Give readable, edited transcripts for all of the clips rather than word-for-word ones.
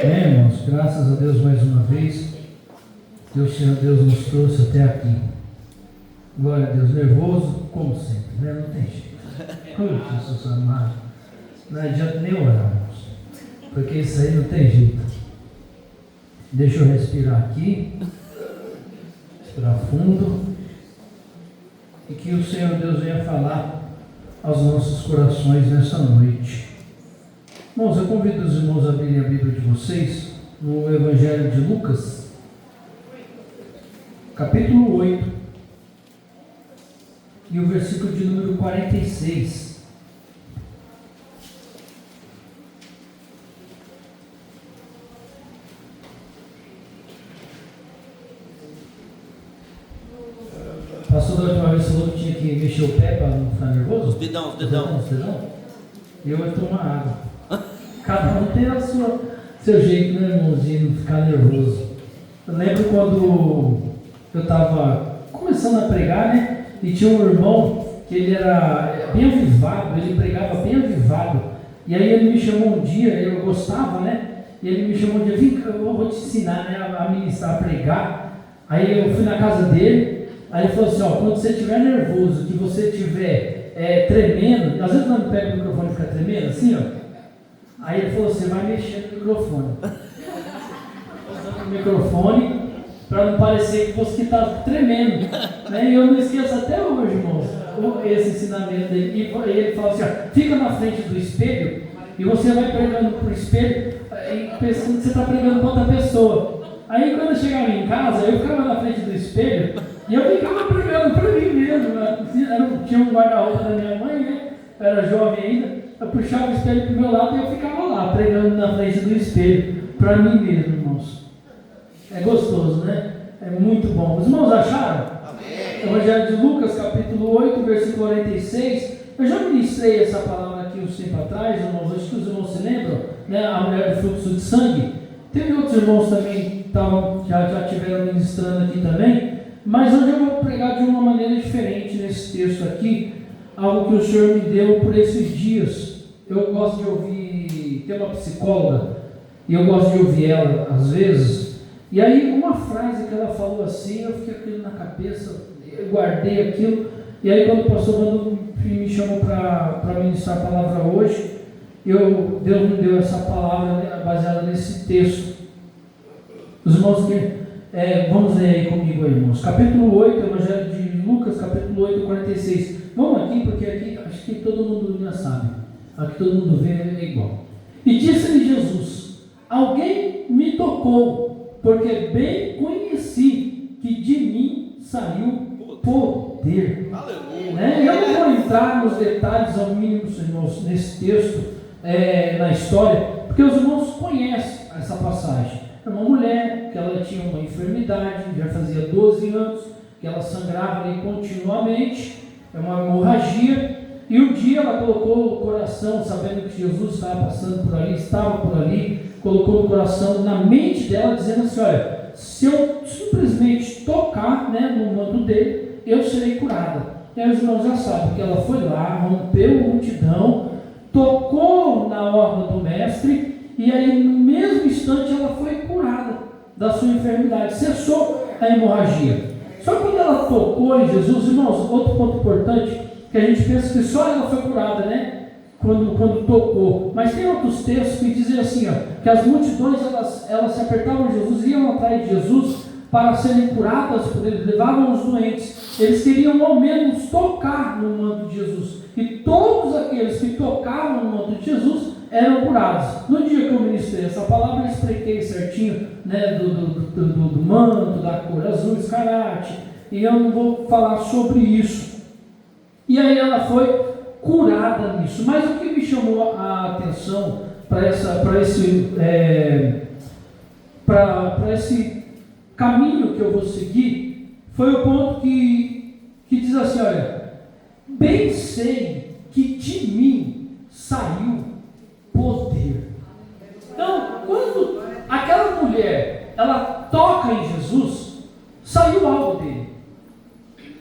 Amém, irmãos? Graças a Deus mais uma vez. Que o Senhor Deus nos trouxe até aqui. Glória a Deus, nervoso como sempre, né? Não tem jeito. Jesus amado. Não adianta nem orar, irmãos, porque isso aí não tem jeito. Deixa eu respirar aqui. Respirar fundo. E que o Senhor Deus venha falar aos nossos corações nessa noite. Irmãos, eu convido os irmãos a abrirem a Bíblia de vocês no Evangelho de Lucas, capítulo 8, e o versículo de número 46. Passou da última vez, falou que tinha que mexer o pé para não ficar nervoso? Os dedão. E eu vou tomar água. Cada um tem seu jeito, né, irmãozinho, não ficar nervoso. Eu lembro quando eu estava começando a pregar, né? E tinha um irmão que ele era bem avivado, ele pregava bem avivado. E aí ele me chamou um dia, eu gostava, né? E ele me chamou um dia, vem cá, eu vou te ensinar, né, a ministrar, a pregar. Aí eu fui na casa dele, aí ele falou assim, ó, quando você estiver nervoso, que você estiver tremendo, às vezes não pega o microfone e fica tremendo, assim, ó. Aí ele falou, você vai mexer no microfone. Usando o microfone para não parecer que fosse que está tremendo. Né? E eu não esqueço até hoje, irmãos, esse ensinamento dele. E ele fala assim, ó, fica na frente do espelho e você vai pregando para o espelho e pensando que você está pregando para outra pessoa. Aí quando eu chegava em casa, eu ficava na frente do espelho e eu ficava pregando para mim mesmo. Tinha um guarda-roupa da minha mãe, né? Eu era jovem ainda. Eu puxava o espelho para o meu lado e eu ficava lá, pregando na frente do espelho, para mim mesmo, irmãos. É gostoso, né? É muito bom. Os irmãos acharam? Amém. Evangelho de Lucas, capítulo 8, versículo 46. Eu já ministrei essa palavra aqui uns tempo atrás, irmãos. Acho que os irmãos se lembram, né? A mulher do fluxo de sangue. Teve outros irmãos também que já tiveram ministrando aqui também. Mas hoje eu vou pregar de uma maneira diferente nesse texto aqui. Algo que o Senhor me deu por esses dias. Eu gosto de ouvir, tem uma psicóloga, e eu gosto de ouvir ela às vezes, e aí uma frase que ela falou assim, eu fiquei com aquilo na cabeça, eu guardei aquilo, e aí quando o pastor Mano me chamou para ministrar a palavra hoje, Deus me deu essa palavra, né, baseada nesse texto. Os irmãos vamos ler aí comigo aí, irmãos, capítulo 8, Evangelho de Lucas, capítulo 8, 46, vamos aqui, porque aqui acho que todo mundo já sabe. Aqui todo mundo vê, é igual. E disse-lhe Jesus, alguém me tocou, porque bem conheci que de mim saiu poder. Aleluia. Né? Eu não vou entrar nos detalhes ao mínimo, irmãos, nesse texto, na história, porque os irmãos conhecem essa passagem. É uma mulher que ela tinha uma enfermidade, já fazia 12 anos, que ela sangrava ali continuamente, é uma hemorragia. E um dia ela colocou o coração, sabendo que Jesus estava passando por ali, estava por ali, colocou o coração na mente dela, dizendo assim, olha, se eu simplesmente tocar, né, no manto dele, eu serei curada. E aí os irmãos já sabem que ela foi lá, rompeu a multidão, tocou na orla do mestre, e aí no mesmo instante ela foi curada da sua enfermidade, cessou a hemorragia. Só que quando ela tocou em Jesus, irmãos, outro ponto importante, que a gente pensa que só ela foi curada, né? Quando tocou. Mas tem outros textos que dizem assim, ó, que as multidões elas se apertavam a Jesus, iam atrás de Jesus para serem curadas por ele, levavam os doentes. Eles queriam ao menos tocar no manto de Jesus. E todos aqueles que tocavam no manto de Jesus eram curados. No dia que eu ministrei essa palavra, eu expliquei certinho, né, do manto, da cor azul, escarlate. E eu não vou falar sobre isso. E aí ela foi curada nisso. Mas o que me chamou a atenção para esse caminho que eu vou seguir foi o ponto que diz assim, olha, bem sei que de mim saiu poder. Então, quando aquela mulher, ela toca em Jesus, saiu algo dele.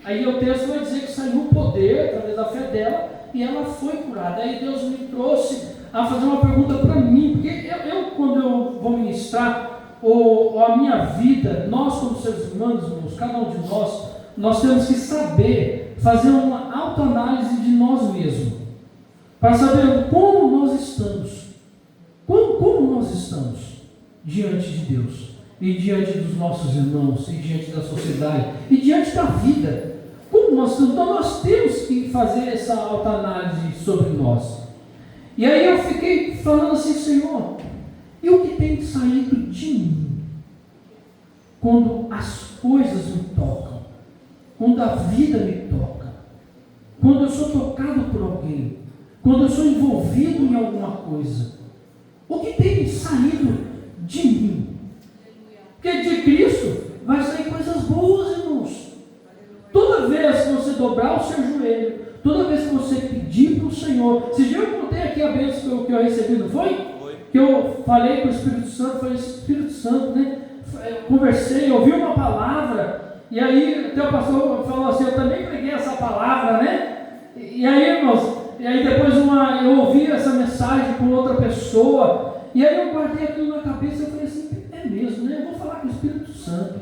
Aí o texto vai dizer que saiu o poder através da fé dela e ela foi curada. Aí Deus me trouxe a fazer uma pergunta para mim, porque eu quando eu vou ministrar administrar a minha vida, nós como seres humanos, irmãos, cada um de nós temos que saber fazer uma autoanálise de nós mesmos, para saber como nós estamos, como nós estamos diante de Deus, e diante dos nossos irmãos, e diante da sociedade, e diante da vida, como nós estamos. Então nós temos que fazer essa autoanálise sobre nós. E aí eu fiquei falando assim: Senhor, e o que tem saído de mim, quando as coisas me tocam, quando a vida me toca, quando eu sou tocado por alguém, quando eu sou envolvido em alguma coisa, o que tem saído de mim? Porque de Cristo vai sair coisas boas, irmãos. Toda vez que você dobrar o seu joelho, toda vez que você pedir para o Senhor, se já eu contei aqui a bênção que eu recebi, não foi? Que eu falei com o Espírito Santo, falei: Espírito Santo, né? Eu conversei, ouvi uma palavra, e aí o teu pastor falou assim: eu também preguei essa palavra, né? E aí, irmãos, e aí depois eu ouvi essa mensagem com outra pessoa, e aí eu guardei aquilo na cabeça, eu falei assim: é mesmo, né? Eu vou falar com o Espírito Santo.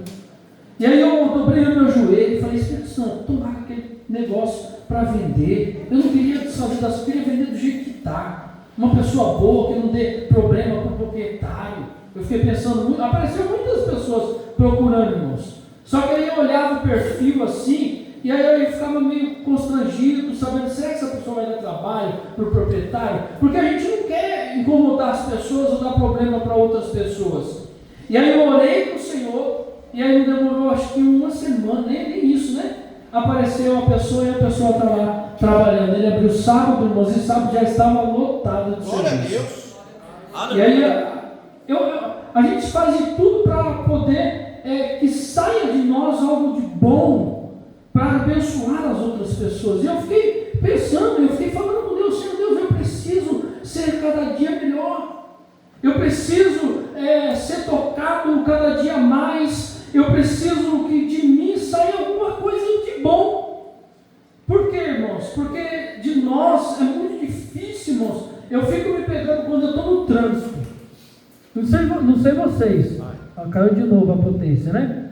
E aí eu dobrei o meu joelho e falei: Espírito Santo, tomar aquele negócio para vender. Eu não queria desfazer das coisas, eu queria vender do jeito que está. Uma pessoa boa, que não dê problema para o proprietário. Eu fiquei pensando muito, apareceu muitas pessoas procurando, irmãos. Só que aí eu olhava o perfil assim, e aí eu ficava meio constrangido, sabendo: será que essa pessoa vai dar trabalho para o proprietário? Porque a gente não quer incomodar as pessoas ou dar problema para outras pessoas. E aí eu orei para o Senhor, e aí não demorou acho que uma semana, nem isso, né? Apareceu uma pessoa e a pessoa estava lá trabalhando. Ele abriu sábado, irmãos, e sábado já estava lotado de Glória serviço. a Deus. E aí a gente faz de tudo para poder que saia de nós algo de bom, para abençoar as outras pessoas. E eu fiquei pensando, eu fiquei falando com Deus: Senhor Deus, eu preciso ser cada dia melhor, eu preciso ser tocado cada dia mais, eu preciso que de mim saia alguma coisa de bom. Por quê, irmãos? Porque de nós é muito difícil, irmãos. Eu fico me pegando quando eu estou no trânsito. Não sei vocês. Caiu de novo a potência, né?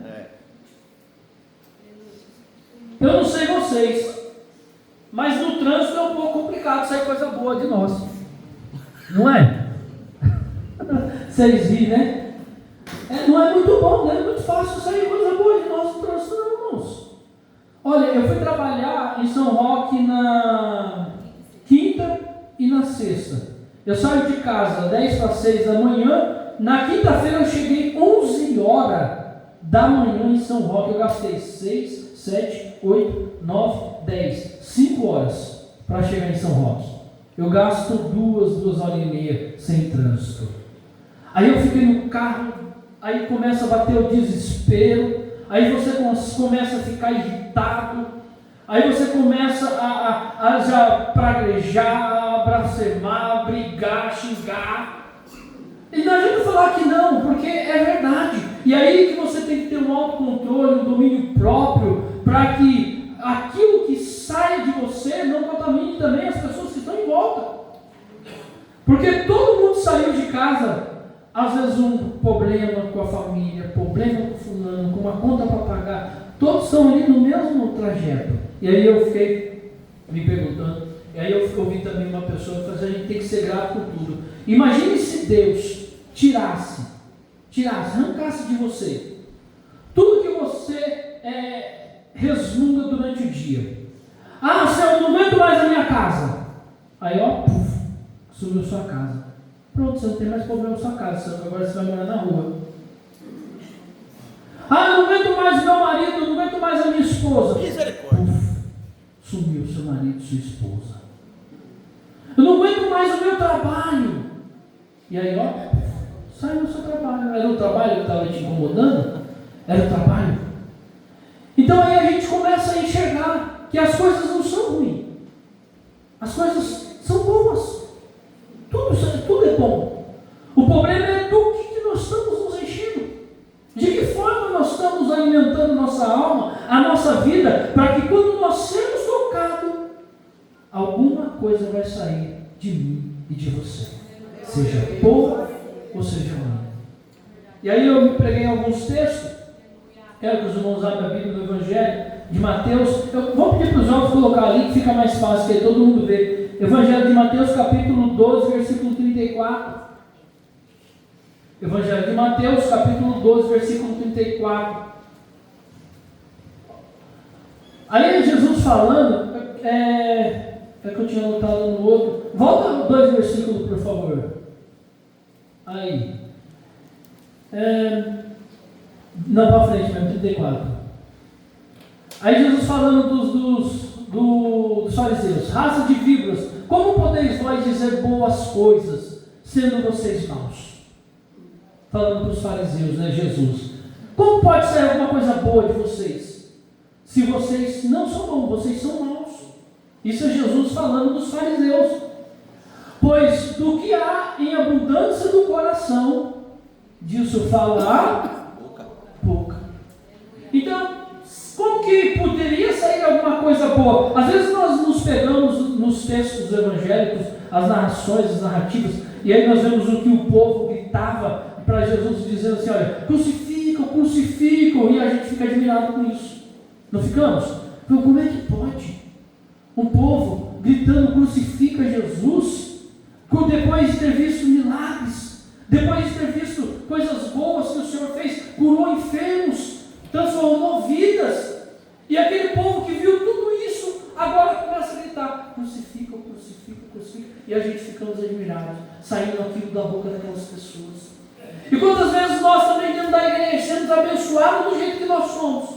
Eu não sei vocês, mas no trânsito é um pouco complicado sair coisa boa de nós. Não é? Vocês viram, né? Não é muito bom, não é muito fácil sair coisa boa de nós no trânsito, não, irmãos. Olha, eu fui trabalhar em São Roque na quinta e na sexta. Eu saio de casa 10 para 6 da manhã. Na quinta-feira eu cheguei 11 horas da manhã em São Roque. Eu gastei 6, 7, 8, 9, 10, 5 horas para chegar em São Roque. Eu gasto 2 horas e meia sem trânsito. Aí eu fiquei no carro, aí começa a bater o desespero, aí você começa a ficar irritado, aí você começa a já praguejar, blasfemar, brigar, xingar. E não adianta falar que não, porque é verdade. E aí que você tem que ter um autocontrole, um domínio próprio, para que aquilo que saia de você não contamine também as pessoas que estão em volta. Porque todo mundo saiu de casa, às vezes um problema com a família, problema com o fulano, com uma conta para pagar. Todos estão ali no mesmo trajeto. E aí eu fiquei me perguntando, e aí eu ouvi também uma pessoa que a gente tem que ser grato por tudo. Imagine se Deus tirasse, arrancasse de você tudo que você resmunga durante o dia. Senhor, eu não aguento mais a minha casa. Aí sumiu sua casa. Pronto, você não tem mais problema com sua casa, Senhor, agora você vai morar na rua. Eu não aguento mais o meu marido, eu não aguento mais a minha esposa. Misericórdia. Sumiu seu marido e sua esposa. Eu não aguento mais o meu trabalho. E aí, saiu o seu trabalho. Era o trabalho que estava te incomodando? Era o trabalho. Então aí a gente começa a enxergar que as coisas não são ruins. As coisas são boas. Tudo é bom. O problema é do que nós estamos nos enchendo. De que forma nós estamos alimentando nossa alma, a nossa vida, para que quando nós sermos tocados, alguma coisa vai sair de mim e de você. Seja boa ou seja ruim. E aí eu me preguei em alguns textos. Quero que os irmãos abrem a Bíblia do Evangelho de Mateus. Vou pedir para os jovens colocar ali, que fica mais fácil, que aí todo mundo vê. Evangelho de Mateus, capítulo 12, versículo 34. Evangelho de Mateus, capítulo 12, versículo 34. Aí Jesus falando, é que eu tinha anotado no outro. Volta 2 versículos, por favor. Aí. Não, para frente mesmo, 34. Aí Jesus falando dos fariseus. Raça de víboras, como podeis vós dizer boas coisas, sendo vocês maus? Falando para os fariseus, né, Jesus? Como pode sair alguma coisa boa de vocês, se vocês não são bons, vocês são maus? Isso é Jesus falando dos fariseus. Pois do que há em abundância do coração, disso fala a boca. Então, como que poderia sair alguma coisa boa? Às vezes nós nos pegamos nos textos evangélicos, as narrações, as narrativas, e aí nós vemos o que o povo gritava para Jesus, dizendo assim: olha, crucificam, crucificam, e a gente fica admirado com isso. Não ficamos? Então, como é que pode um povo gritando crucifica Jesus, depois de ter visto milagres, depois de ter visto coisas boas que o Senhor fez, curou enfermos, transformou vidas, e aquele povo que viu tudo isso, agora começa a gritar, crucifica, crucifica, crucifica, e a gente ficamos admirados, saindo aquilo da boca daquelas pessoas. E quantas vezes nós também dentro da igreja sermos abençoados do jeito que nós somos,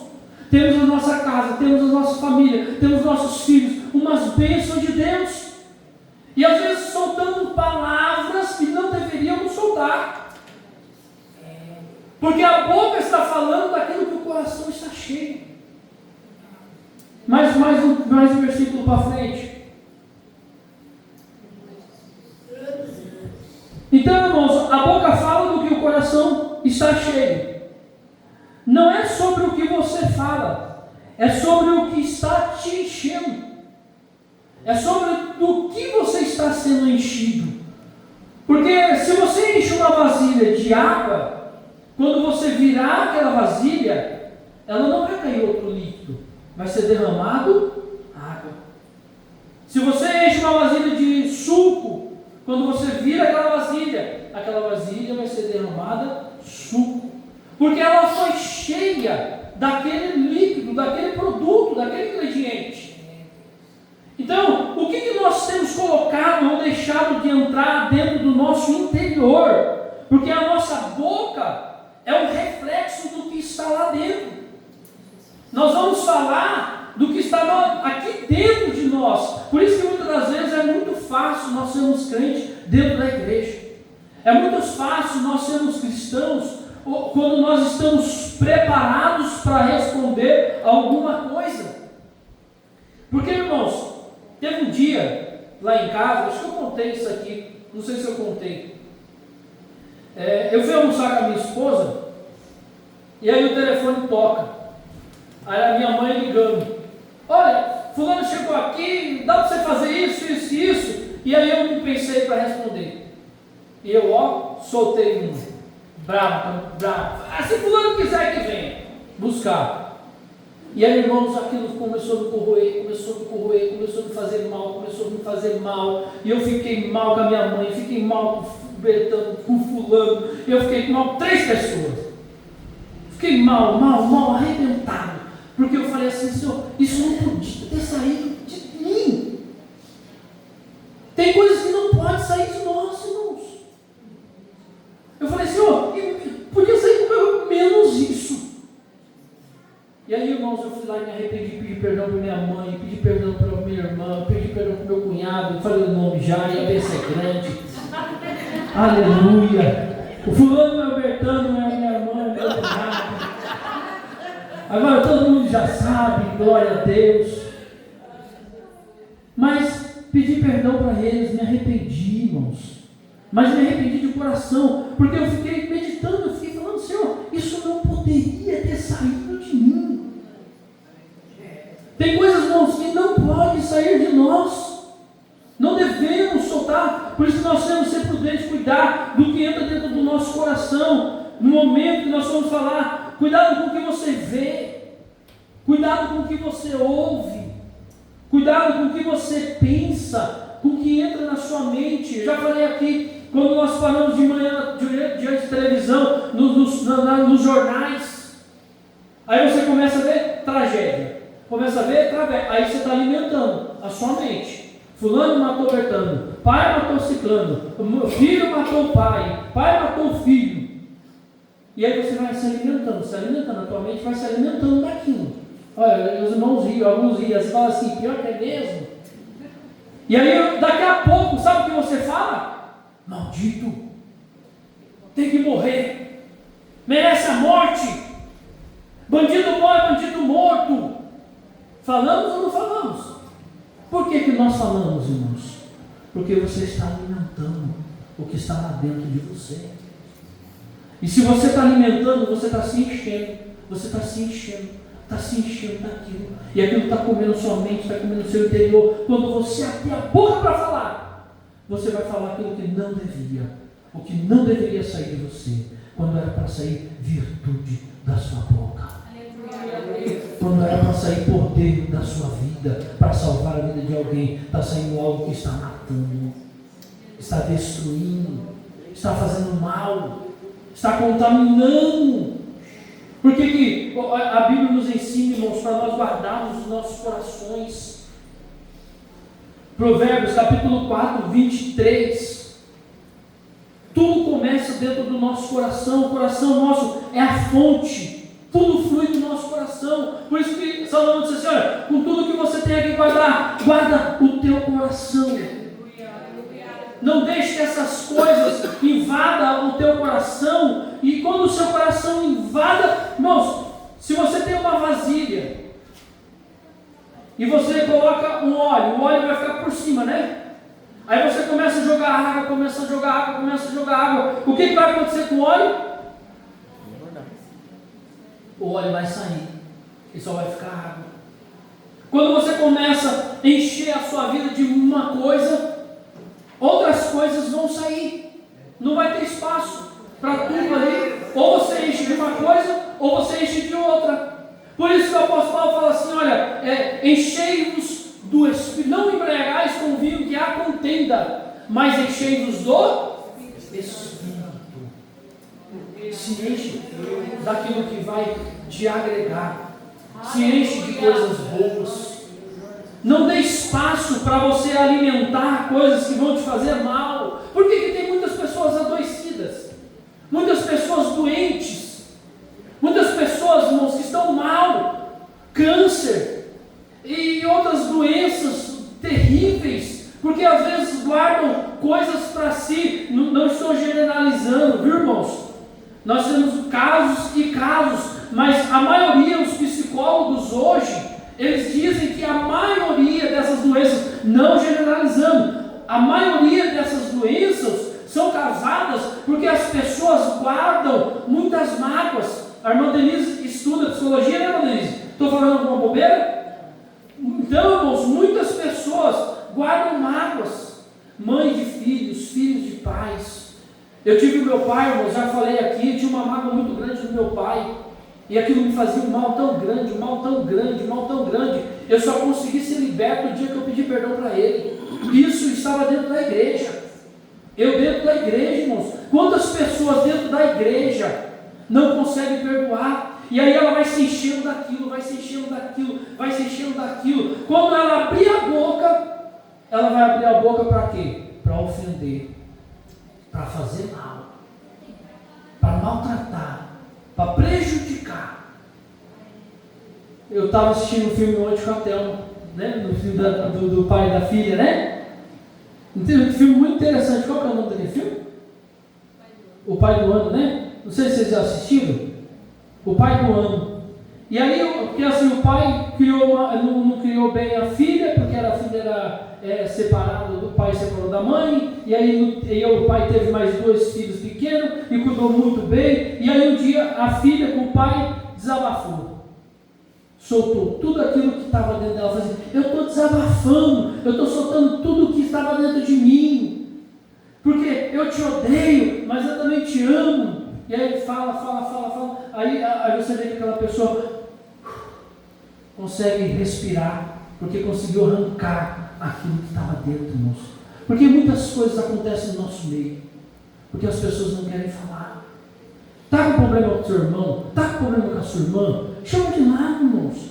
temos a nossa casa, temos a nossa família, temos nossos filhos, umas bênçãos de Deus, e às vezes soltando palavras que não deveríamos soltar, porque a boca está falando daquilo que o coração está cheio. Mais um versículo para frente. Então, irmãos, a boca fala do que o coração está cheio. Não é sobre o que você fala, é sobre o que está te enchendo. É sobre do que você está sendo enchido. Porque se você enche uma vasilha de água, quando você virar aquela vasilha, ela não vai cair outro líquido, vai ser derramado água. Se você enche uma vasilha de suco, quando você vira aquela vasilha vai ser derramada suco, porque ela foi cheia daquele líquido, daquele produto, daquele ingrediente. Então, o que nós temos colocado ou deixado de entrar dentro do nosso interior? Porque a nossa boca é um reflexo do que está lá dentro. Nós vamos falar do que está aqui dentro de nós. Por isso que muitas das vezes é muito fácil nós sermos crentes dentro da igreja. É muito fácil nós sermos cristãos quando nós estamos preparados para responder alguma coisa. Porque, irmãos, teve um dia lá em casa, acho que eu contei isso aqui, não sei se eu contei. Eu fui almoçar com a minha esposa, e aí o telefone toca. Aí a minha mãe ligando: olha, fulano chegou aqui, dá para você fazer isso, isso e isso. E aí eu não pensei para responder. E eu, soltei bravo. Se fulano quiser que venha buscar. E aí, irmãos, aquilo começou a me corroer, começou a me fazer mal, e eu fiquei mal com a minha mãe, fiquei mal com o Bertão, com o fulano, eu fiquei mal com 3 pessoas. Fiquei mal, arrebentado, porque eu falei assim: Senhor, isso não podia ter saído de mim. Tem coisas que não podem sair de nós, irmãos. Eu falei: Senhor, podia sair menos isso. E aí, irmãos, eu fui lá e me arrependi, pedi perdão para minha mãe, pedi perdão para minha irmã, pedi perdão para meu cunhado, falei o nome já, e a bênção é grande. Aleluia. O fulano é o Bertano, é minha irmã, é meu cunhado. Agora todo mundo já sabe, glória a Deus. Mas pedi perdão para eles, me arrependi, irmãos. Mas me arrependi de coração, porque eu fiquei meditando, eu fiquei falando: Senhor, isso não poderia ter saído de mim. Tem coisas, irmãos, que não podem sair de nós. Não devemos soltar. Por isso nós temos que ser prudentes, cuidar do que entra dentro do nosso coração. no momento que nós vamos falar, cuidado com o que você vê, cuidado com o que você ouve, cuidado com o que você pensa, com o que entra na sua mente. Eu já falei aqui, quando nós falamos de manhã diante de televisão, nos jornais, aí você começa a ver tragédia, começa a ver tragédia, aí você está alimentando a sua mente. Fulano matou Bertano, pai matou Ciclano, filho matou o pai matou o filho. E aí você vai se alimentando, a tua mente vai se alimentando daquilo. Olha, os irmãos riam, alguns riam, você fala assim, pior que é mesmo. E aí daqui a pouco, sabe o que você fala? Maldito, tem que morrer, merece a morte, bandido bom é bandido morto. Falamos ou não falamos? Por que nós falamos, irmãos? Porque você está alimentando o que está lá dentro de você. E se você está alimentando, você está se enchendo, está se enchendo daquilo. E aquilo está comendo sua mente, está comendo seu interior. Quando você abrir a boca para falar, você vai falar aquilo que não devia, o que não deveria sair de você, quando era para sair virtude da sua boca. Quando era para sair poder da sua vida, para salvar a vida de alguém, está saindo algo que está matando, está destruindo, está fazendo mal, está contaminando. Por que a Bíblia nos ensina, irmãos, para nós guardarmos os nossos corações? Provérbios capítulo 4, 23. Tudo começa dentro do nosso coração. O coração nosso é a fonte. Tudo flui do nosso coração. Por isso que Salomão disse assim, olha, com tudo que você tem que guardar, guarda o teu coração. Não deixe que essas coisas invadam o teu coração. E quando o seu coração invada, irmãos, se você tem uma vasilha e você coloca um óleo, o óleo vai ficar por cima, né? Aí você começa a jogar água, O que vai acontecer com o óleo? O óleo vai sair e só vai ficar água. Quando você começa a encher a sua vida de uma coisa, outras coisas vão sair. Não vai ter espaço para tudo ali. Ou você enche de uma coisa, ou você enche de outra. Por isso que o apóstolo Paulo fala assim, olha, enchei-vos do Espírito, não embriagais com vinho que há contenda, mas enchei-vos do Espírito. Se enche daquilo que vai te agregar, se enche de coisas boas. Não dê espaço para você alimentar coisas que vão te fazer mal. Por que tem muitas pessoas adoecidas? Muitas pessoas doentes? Muitas pessoas, irmãos, que estão mal? Câncer e outras doenças terríveis, porque às vezes guardam coisas para si. Não estou generalizando, viu, irmãos? Nós temos casos e casos, mas a maioria, os psicólogos hoje, eles dizem que a maioria dessas doenças, não generalizando, a maioria dessas doenças são causadas porque as pessoas guardam muitas mágoas. A irmã Denise estuda psicologia, né, irmã Denise? Estou falando alguma bobeira? Então, irmãos, muitas pessoas guardam mágoas, mãe de filhos, filhos de pais. Eu tive o meu pai, irmãos, já falei aqui, tinha uma mágoa muito grande do meu pai. E aquilo me fazia um mal tão grande, eu só consegui ser liberto no dia que eu pedi perdão para ele. Isso estava dentro da igreja. Eu dentro da igreja, irmãos. Quantas pessoas dentro da igreja não conseguem perdoar? E aí ela vai se enchendo daquilo. Quando ela abrir a boca, ela vai abrir a boca para quê? Para ofender, para fazer mal, para maltratar, para prejudicar. Eu estava assistindo um filme ontem com a Thelma, né? No filme do pai e da filha, né? Um filme muito interessante. Qual que é o nome daquele filme? O Pai do Ano, né? Não sei se vocês já assistiram. O Pai do Ano. E aí, porque assim, o pai não criou bem a filha, porque a filha era separada, o pai separou da mãe, e aí o pai teve mais 2 filhos pequenos, e cuidou muito bem, e aí um dia a filha com o pai desabafou. Soltou tudo aquilo que estava dentro dela, falou assim, eu estou desabafando, eu estou soltando tudo o que estava dentro de mim, porque eu te odeio, mas eu também te amo, E aí ele fala. Aí você vê que aquela pessoa consegue respirar, porque conseguiu arrancar aquilo que estava dentro, irmãos. Porque muitas coisas acontecem no nosso meio, porque as pessoas não querem falar. Está com problema com o seu irmão? Está com problema com a sua irmã? Chama de lado, irmãos.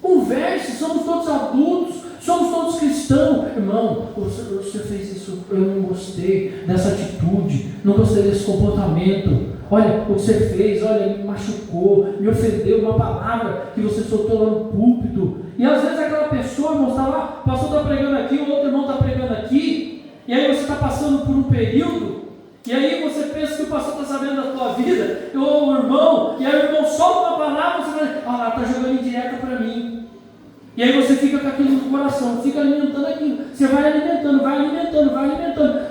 Converse, somos todos adultos, somos todos cristãos. Irmão, você fez isso, eu não gostei dessa atitude, não gostei desse comportamento. Olha, o que você fez, olha, me machucou, me ofendeu, uma palavra que você soltou lá no púlpito. E às vezes aquela pessoa, irmão, está lá, o pastor está pregando aqui, o outro irmão está pregando aqui, e aí você está passando por um período, e aí você pensa que o pastor está sabendo da tua vida, ou o irmão, e aí o irmão solta uma palavra, você vai, lá, está jogando indireta para mim. E aí você fica com aquilo no coração, fica alimentando aquilo, você vai alimentando,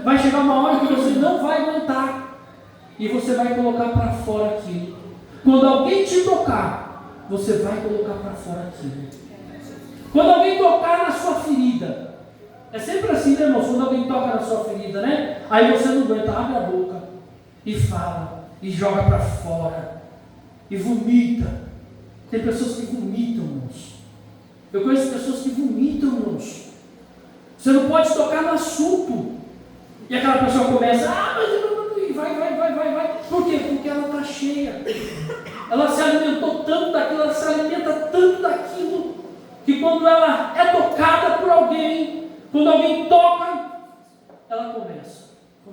vai chegar uma hora que você não vai aguentar. E você vai colocar para fora aquilo. Quando alguém te tocar, você vai colocar para fora aquilo. Quando alguém tocar na sua ferida, é sempre assim, né, irmãos? Quando alguém toca na sua ferida, né? Aí você não aguenta, abre a boca e fala, e joga para fora, e vomita. Tem pessoas que vomitam, irmãos. Eu conheço pessoas que vomitam, irmãos. Você não pode tocar no assunto. E aquela pessoa começa, mas eu vai. Por quê? Porque ela está cheia. Ela se alimentou tanto daquilo, ela se alimenta tanto daquilo, que quando ela é tocada por alguém, quando alguém toca, ela começa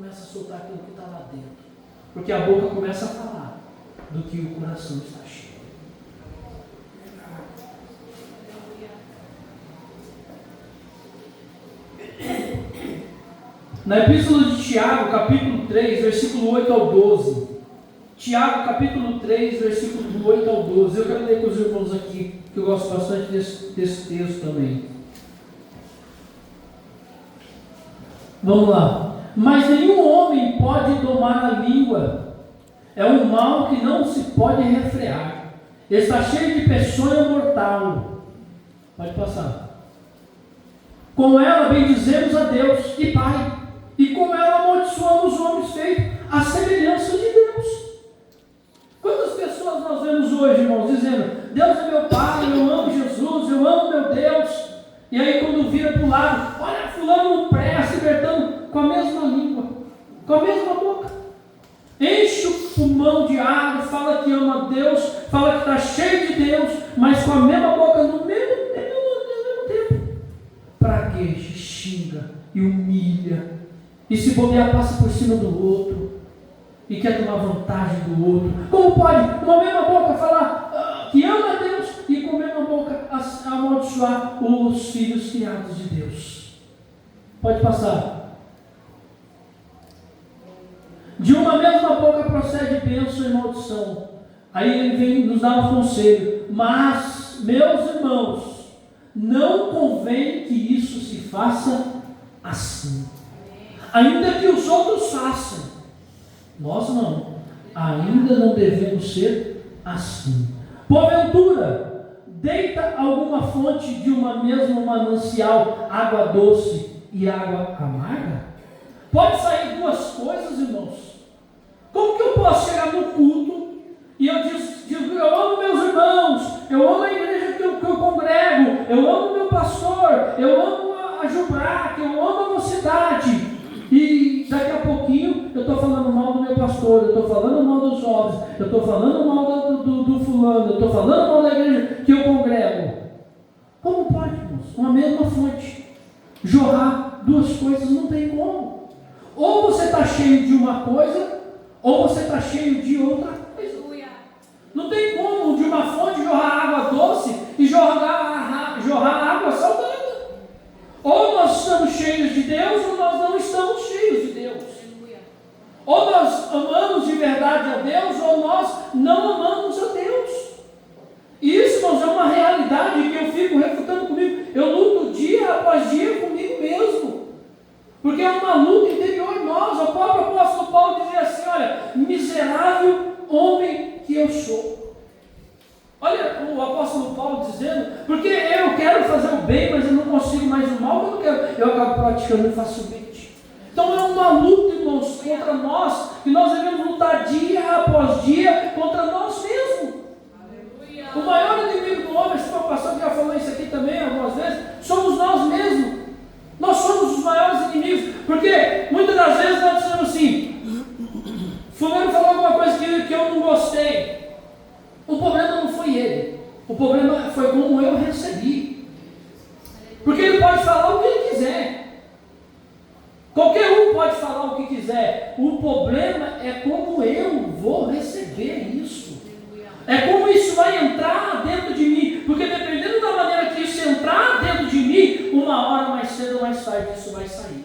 a soltar aquilo que está lá dentro. Porque a boca começa a falar do que o coração está cheio. Na Epístola de Tiago, capítulo 3, versículo 8 ao 12. Tiago, capítulo 3, versículo do 8 ao 12. Eu quero ler com os irmãos aqui, que eu gosto bastante desse texto também. Vamos lá. Mas nenhum homem pode domar a língua. É um mal que não se pode refrear. Está cheio de peçonha mortal. Pode passar. Com ela bendizemos a Deus e Pai. E com ela amaldiçoamos os homens feitos à semelhança de Deus. Quantas pessoas nós vemos hoje, irmãos, dizendo, Deus é meu Pai, eu amo Jesus, eu amo meu Deus. E aí quando vira para o lado, olha, fulano não presta, libertando com a mesma língua, com a mesma boca. Enche o pulmão de água, fala que ama Deus, fala que está cheio de Deus, mas com a mesma boca no mesmo tempo. Pragueja, xinga e humilha. E se bobear, passa por cima do outro. E quer tomar vantagem do outro. Como pode uma mesma boca falar que ama a Deus e com a mesma boca amaldiçoar os filhos criados de Deus? Pode passar. De uma mesma boca procede bênção e maldição. Aí ele vem nos dar um conselho. Mas, meus irmãos, não convém que isso se faça assim. Ainda que os outros façam, nós não. Ainda não devemos ser assim. Porventura, deita alguma fonte de uma mesma manancial água doce e água amarga? Pode sair duas coisas, irmãos. Como que eu posso chegar no culto e eu digo, eu amo meus irmãos, eu amo a igreja que eu congrego, eu amo meu pastor, eu amo a Jubrac, eu amo a mocidade. E daqui a pouquinho eu estou falando mal do meu pastor, eu estou falando mal dos jovens, eu estou falando mal do fulano, eu estou falando mal da igreja que eu congrego. Como pode, irmãos? Uma mesma fonte jorrar duas coisas, não tem como. Ou você está cheio de uma coisa, ou você está cheio de outra coisa. Não tem como de uma fonte jorrar água doce e jorrar água salgada. Ou nós estamos cheios de Deus, ou nós não estamos cheios de Deus. Ou nós amamos de verdade a Deus, ou nós não amamos a Deus. E isso, irmãos, é uma realidade que eu fico refutando comigo. Eu luto dia após dia comigo mesmo. Porque é uma luta interior em nós. O próprio apóstolo Paulo dizia assim, olha, miserável homem que eu sou. Olha o apóstolo Paulo dizendo, porque eu quero fazer o bem, mas eu não consigo mais o mal, eu acabo praticando facilmente. Então é uma luta, irmãos, contra nós que nós devemos lutar dia após dia contra nós mesmos. Aleluia. O maior inimigo do homem, esse meu pastor já falou isso aqui também algumas vezes, somos nós mesmos. Nós somos os maiores inimigos, porque muitas das vezes nós dizemos assim: fulano falou alguma coisa que eu não gostei. O problema não foi ele, o problema foi como eu recebi. Porque ele pode falar o que ele quiser. Qualquer um pode falar o que quiser. O problema é como eu vou receber isso. É como isso vai entrar dentro de mim. Porque dependendo da maneira que isso entrar dentro de mim, uma hora mais cedo ou mais tarde isso vai sair.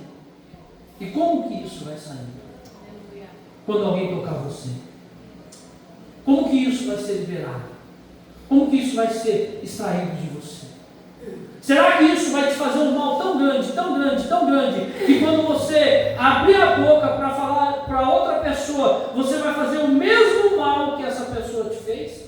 E como que isso vai sair? Quando alguém tocar você. Como que isso vai ser liberado? Como que isso vai ser extraído de você? Será que isso vai te fazer um mal tão grande, tão grande, tão grande, que quando você abrir a boca para falar para outra pessoa, você vai fazer o mesmo mal que essa pessoa te fez?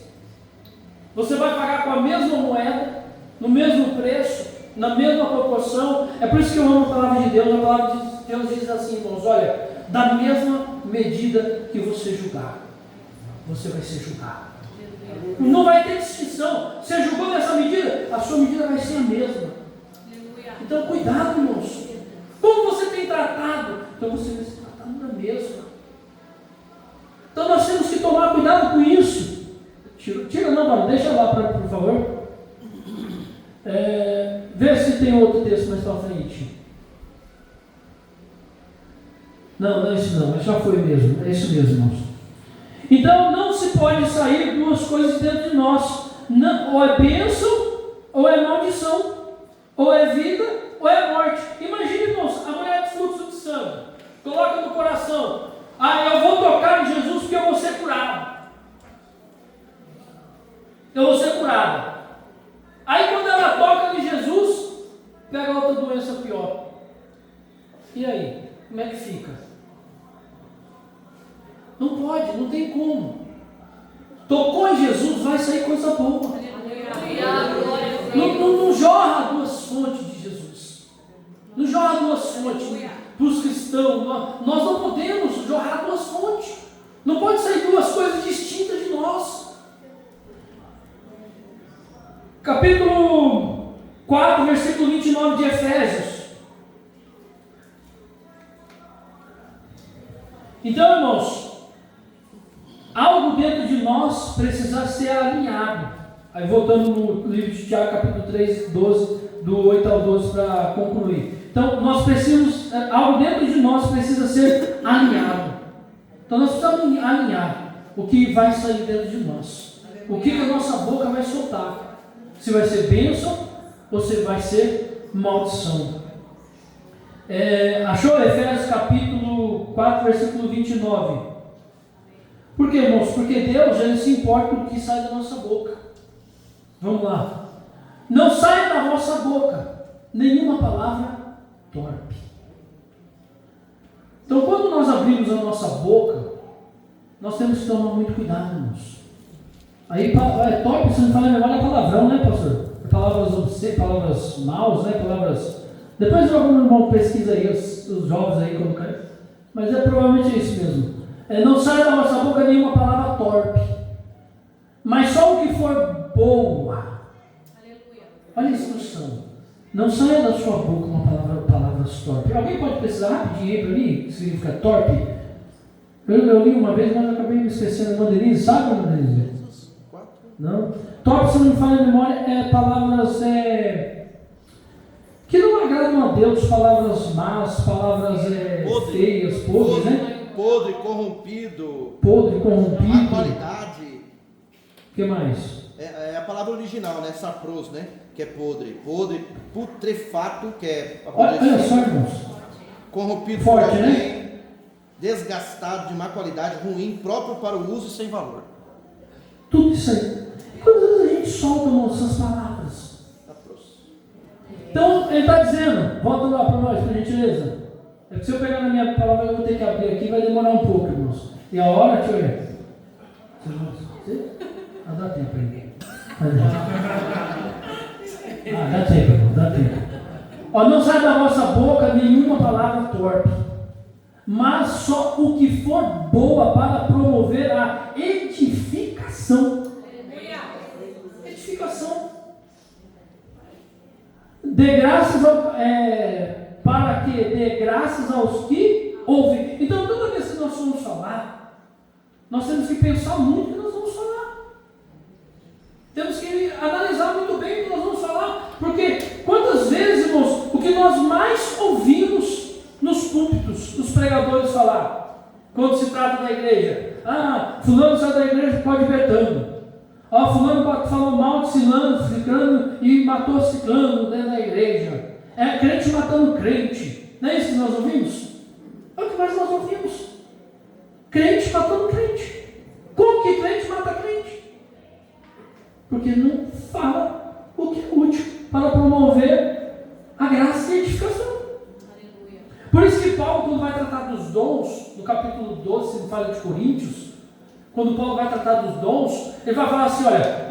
Você vai pagar com a mesma moeda, no mesmo preço, na mesma proporção? É por isso que eu amo a palavra de Deus. A palavra de Deus diz assim, irmãos: olha, da mesma medida que você julgar, você vai ser julgado. Não vai ter distinção. Você julgou nessa medida, a sua medida vai ser a mesma. Então cuidado, irmãos. Como você tem tratado, então você vai ser tratado da mesma. Então nós temos que tomar cuidado com isso. Tira não, mano, deixa lá, por favor. Vê se tem outro texto mais para frente. Não é isso não, já foi mesmo. É isso mesmo, irmãos. Então não se pode sair duas coisas dentro de nós. Não, ou é bênção ou é maldição. Ou é vida ou é morte. Imagine, irmãos, a mulher de fluxo de sangue. Coloca no coração: eu vou tocar em Jesus porque eu vou ser curado. Eu vou ser curado. Aí quando ela toca em Jesus, pega outra doença pior. E aí? Como é que fica? Não pode, não tem como. Tocou em Jesus, vai sair coisa boa. Não jorra duas fontes de Jesus. Não jorra duas fontes para os cristãos. Nós não podemos jorrar duas fontes. Não pode sair duas coisas distintas de nós. Capítulo 4, versículo 29 de Efésios. Então, irmãos, algo dentro de nós precisa ser alinhado. Aí voltando no livro de Tiago, capítulo 3, 12, do 8 ao 12, para concluir. Então, nós precisamos, algo dentro de nós precisa ser alinhado. Então, nós precisamos alinhar o que vai sair dentro de nós. O que a nossa boca vai soltar. Se vai ser bênção ou se vai ser maldição. Achou Efésios capítulo 4, versículo 29. Por quê, irmãos? Porque Deus, ele se importa com o que sai da nossa boca. Vamos lá. Não sai da vossa boca nenhuma palavra torpe. Então, quando nós abrimos a nossa boca, nós temos que tomar muito cuidado, irmãos. Aí, torpe, se não fala a memória, é palavrão, né, pastor? Palavras maus, né? Palavras. Depois algum irmão pesquisa aí, os jovens aí, como caem. Mas provavelmente isso mesmo. Não sai da nossa boca nenhuma palavra torpe, mas só o que for boa. Aleluia. Olha a instrução. Não saia da sua boca uma palavras torpes. Alguém pode precisar rapidinho aí para mim? O que significa torpe? Eu li uma vez, mas acabei me esquecendo. Mandelise, sabe, Mandelise? Não? Torpe, se não me falha a memória, palavras que não agradam a Deus, palavras más, palavras feias, podres, né? Podre, corrompido. Podre, corrompido. Má qualidade. O que mais? É a palavra original, né? Sapros, né? Que é podre. Podre, putrefato, que é... Olha só, irmãos. Corrompido, forte, por alguém, né? Desgastado, de má qualidade, ruim, próprio para o uso e sem valor. Tudo isso aí. E quantas vezes a gente solta, irmãos, essas palavras? Então, ele está dizendo, volta lá para nós, por gentileza. É que se eu pegar na minha palavra, eu vou ter que abrir aqui, vai demorar um pouco, irmãos. E a hora, deixa eu ver. Dá tempo aí. Dá tempo, irmão, dá tempo. Não sai da vossa boca nenhuma palavra torpe, mas só o que for boa para promover a edificação. Edificação. Dê graças para que dê graças aos que ouvem. Então, toda vez que nós vamos falar, nós temos que pensar muito o que nós vamos falar. Temos que analisar muito bem o que nós vamos falar, porque quantas vezes, irmãos, o que nós mais ouvimos nos púlpitos, dos pregadores falar, quando se trata da igreja: fulano sai da igreja por causa de Betânia. Fulano falou mal de ciclano e matou ciclano dentro da igreja. É crente matando crente. Não é isso que nós ouvimos? É o que mais nós ouvimos. Crente matando crente. Como que crente mata crente? Porque não fala o que é útil para promover a graça e a edificação. Por isso que Paulo, quando vai tratar dos dons, no capítulo 12, se ele fala de Coríntios, quando Paulo vai tratar dos dons, ele vai falar assim: olha,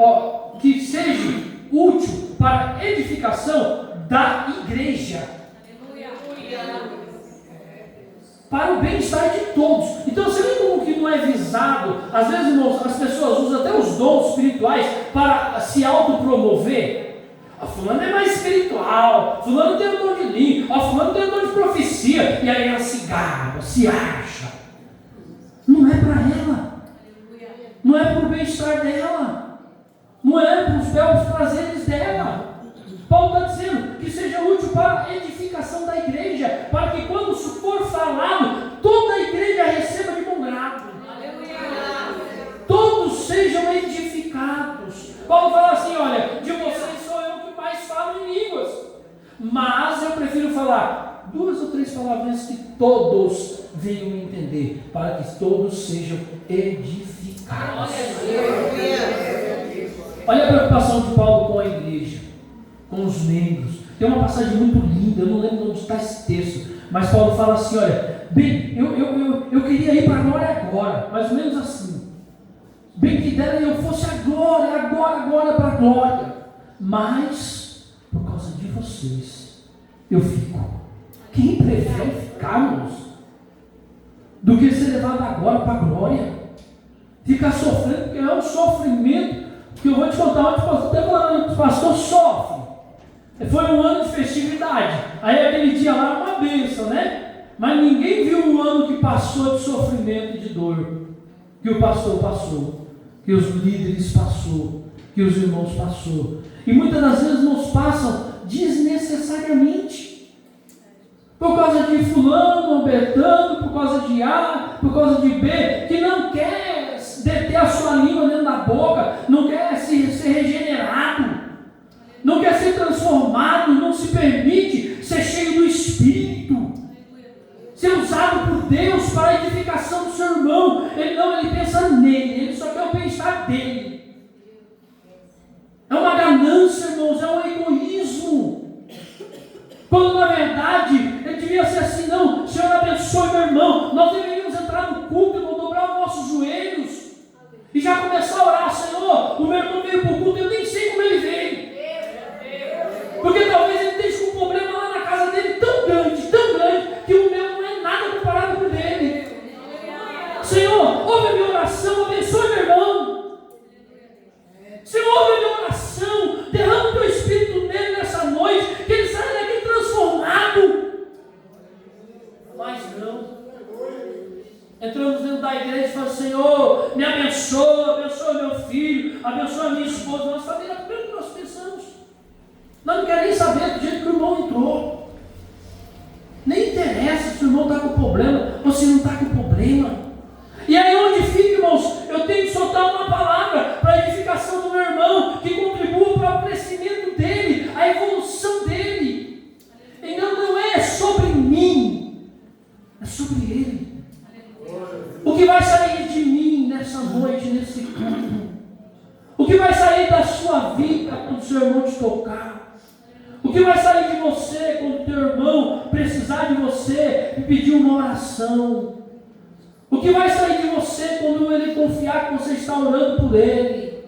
que seja útil para a edificação da igreja, para o bem-estar de todos. Então você vê como que não é visado. Às vezes, irmãos, as pessoas usam até os dons espirituais para se autopromover. Fulano é mais espiritual, fulano tem o dom de língua, fulano tem o dom de profecia, e aí ela se gaba, se acha. Não é para ela, não é para o bem-estar dela, não é para os belos prazeres dela. Paulo está dizendo que seja útil para a edificação da igreja, para que quando isso for falado, toda a igreja receba de bom grado. Todos sejam edificados. Paulo fala assim: olha, de vocês sou eu que mais falo em línguas, mas eu prefiro falar 2 ou 3 palavras que todos venham entender, para que todos sejam edificados. Olha a preocupação de Paulo com a igreja, com os membros. Tem uma passagem muito linda, eu não lembro onde está esse texto, mas Paulo fala assim: olha, bem, eu queria ir para a glória agora, mais ou menos assim. Bem que dera eu fosse agora para a glória, mas por causa de vocês eu fico. Quem prefere ficarmos do que ser levado agora para a glória? Ficar sofrendo, porque é um sofrimento que eu vou te contar. Onde o pastor sofre. Foi um ano de festividade, aí aquele dia lá uma bênção, né? Mas ninguém viu um ano que passou de sofrimento e de dor, que o pastor passou, que os líderes passou, que os irmãos passou. E muitas das vezes nos passam desnecessariamente, por causa de fulano, Betano, por causa de A, por causa de B, que não quer deter a sua língua dentro da boca, não quer ser regenerado, não quer ser transformado, não se permite ser cheio do Espírito, ser usado por Deus para a edificação do seu irmão. Ele pensa nele, ele só quer o bem-estar dele. É uma ganância, irmãos, é um egoísmo. Quando na verdade ele devia ser assim: não, Senhor, abençoe meu irmão. Nós deveríamos entrar no culto e dobrar os nossos joelhos e já começar a orar: Senhor, o meu irmão veio para o culto, eu nem sei como ele veio, porque talvez ele esteja com um problema lá na casa dele tão grande, que o meu não é nada comparado com o dele. Senhor, ouve a minha oração, abençoe meu irmão. Senhor, ouve a minha oração, derrama o teu Espírito nele nessa noite, que ele saia daqui transformado. Mas não. Entramos dentro da igreja e falamos: Senhor, me abençoa meu filho, abençoa a minha esposa. Nossa família, é primeiro que nós pensamos. Nós não queremos nem saber do jeito que o irmão entrou. Nem interessa se o irmão está com problema ou se não está com problema. E aí onde fica, irmãos, eu tenho que soltar uma palavra para a edificação do meu irmão, que contribua para o crescimento dele, a evolução dele. Então não é sobre mim, é sobre ele. O que vai sair de mim nessa noite, nesse culto? O que vai sair da sua vida quando o seu irmão te tocar? O que vai sair de você quando o teu irmão precisar de você e pedir uma oração? O que vai sair de você quando ele confiar que você está orando por ele?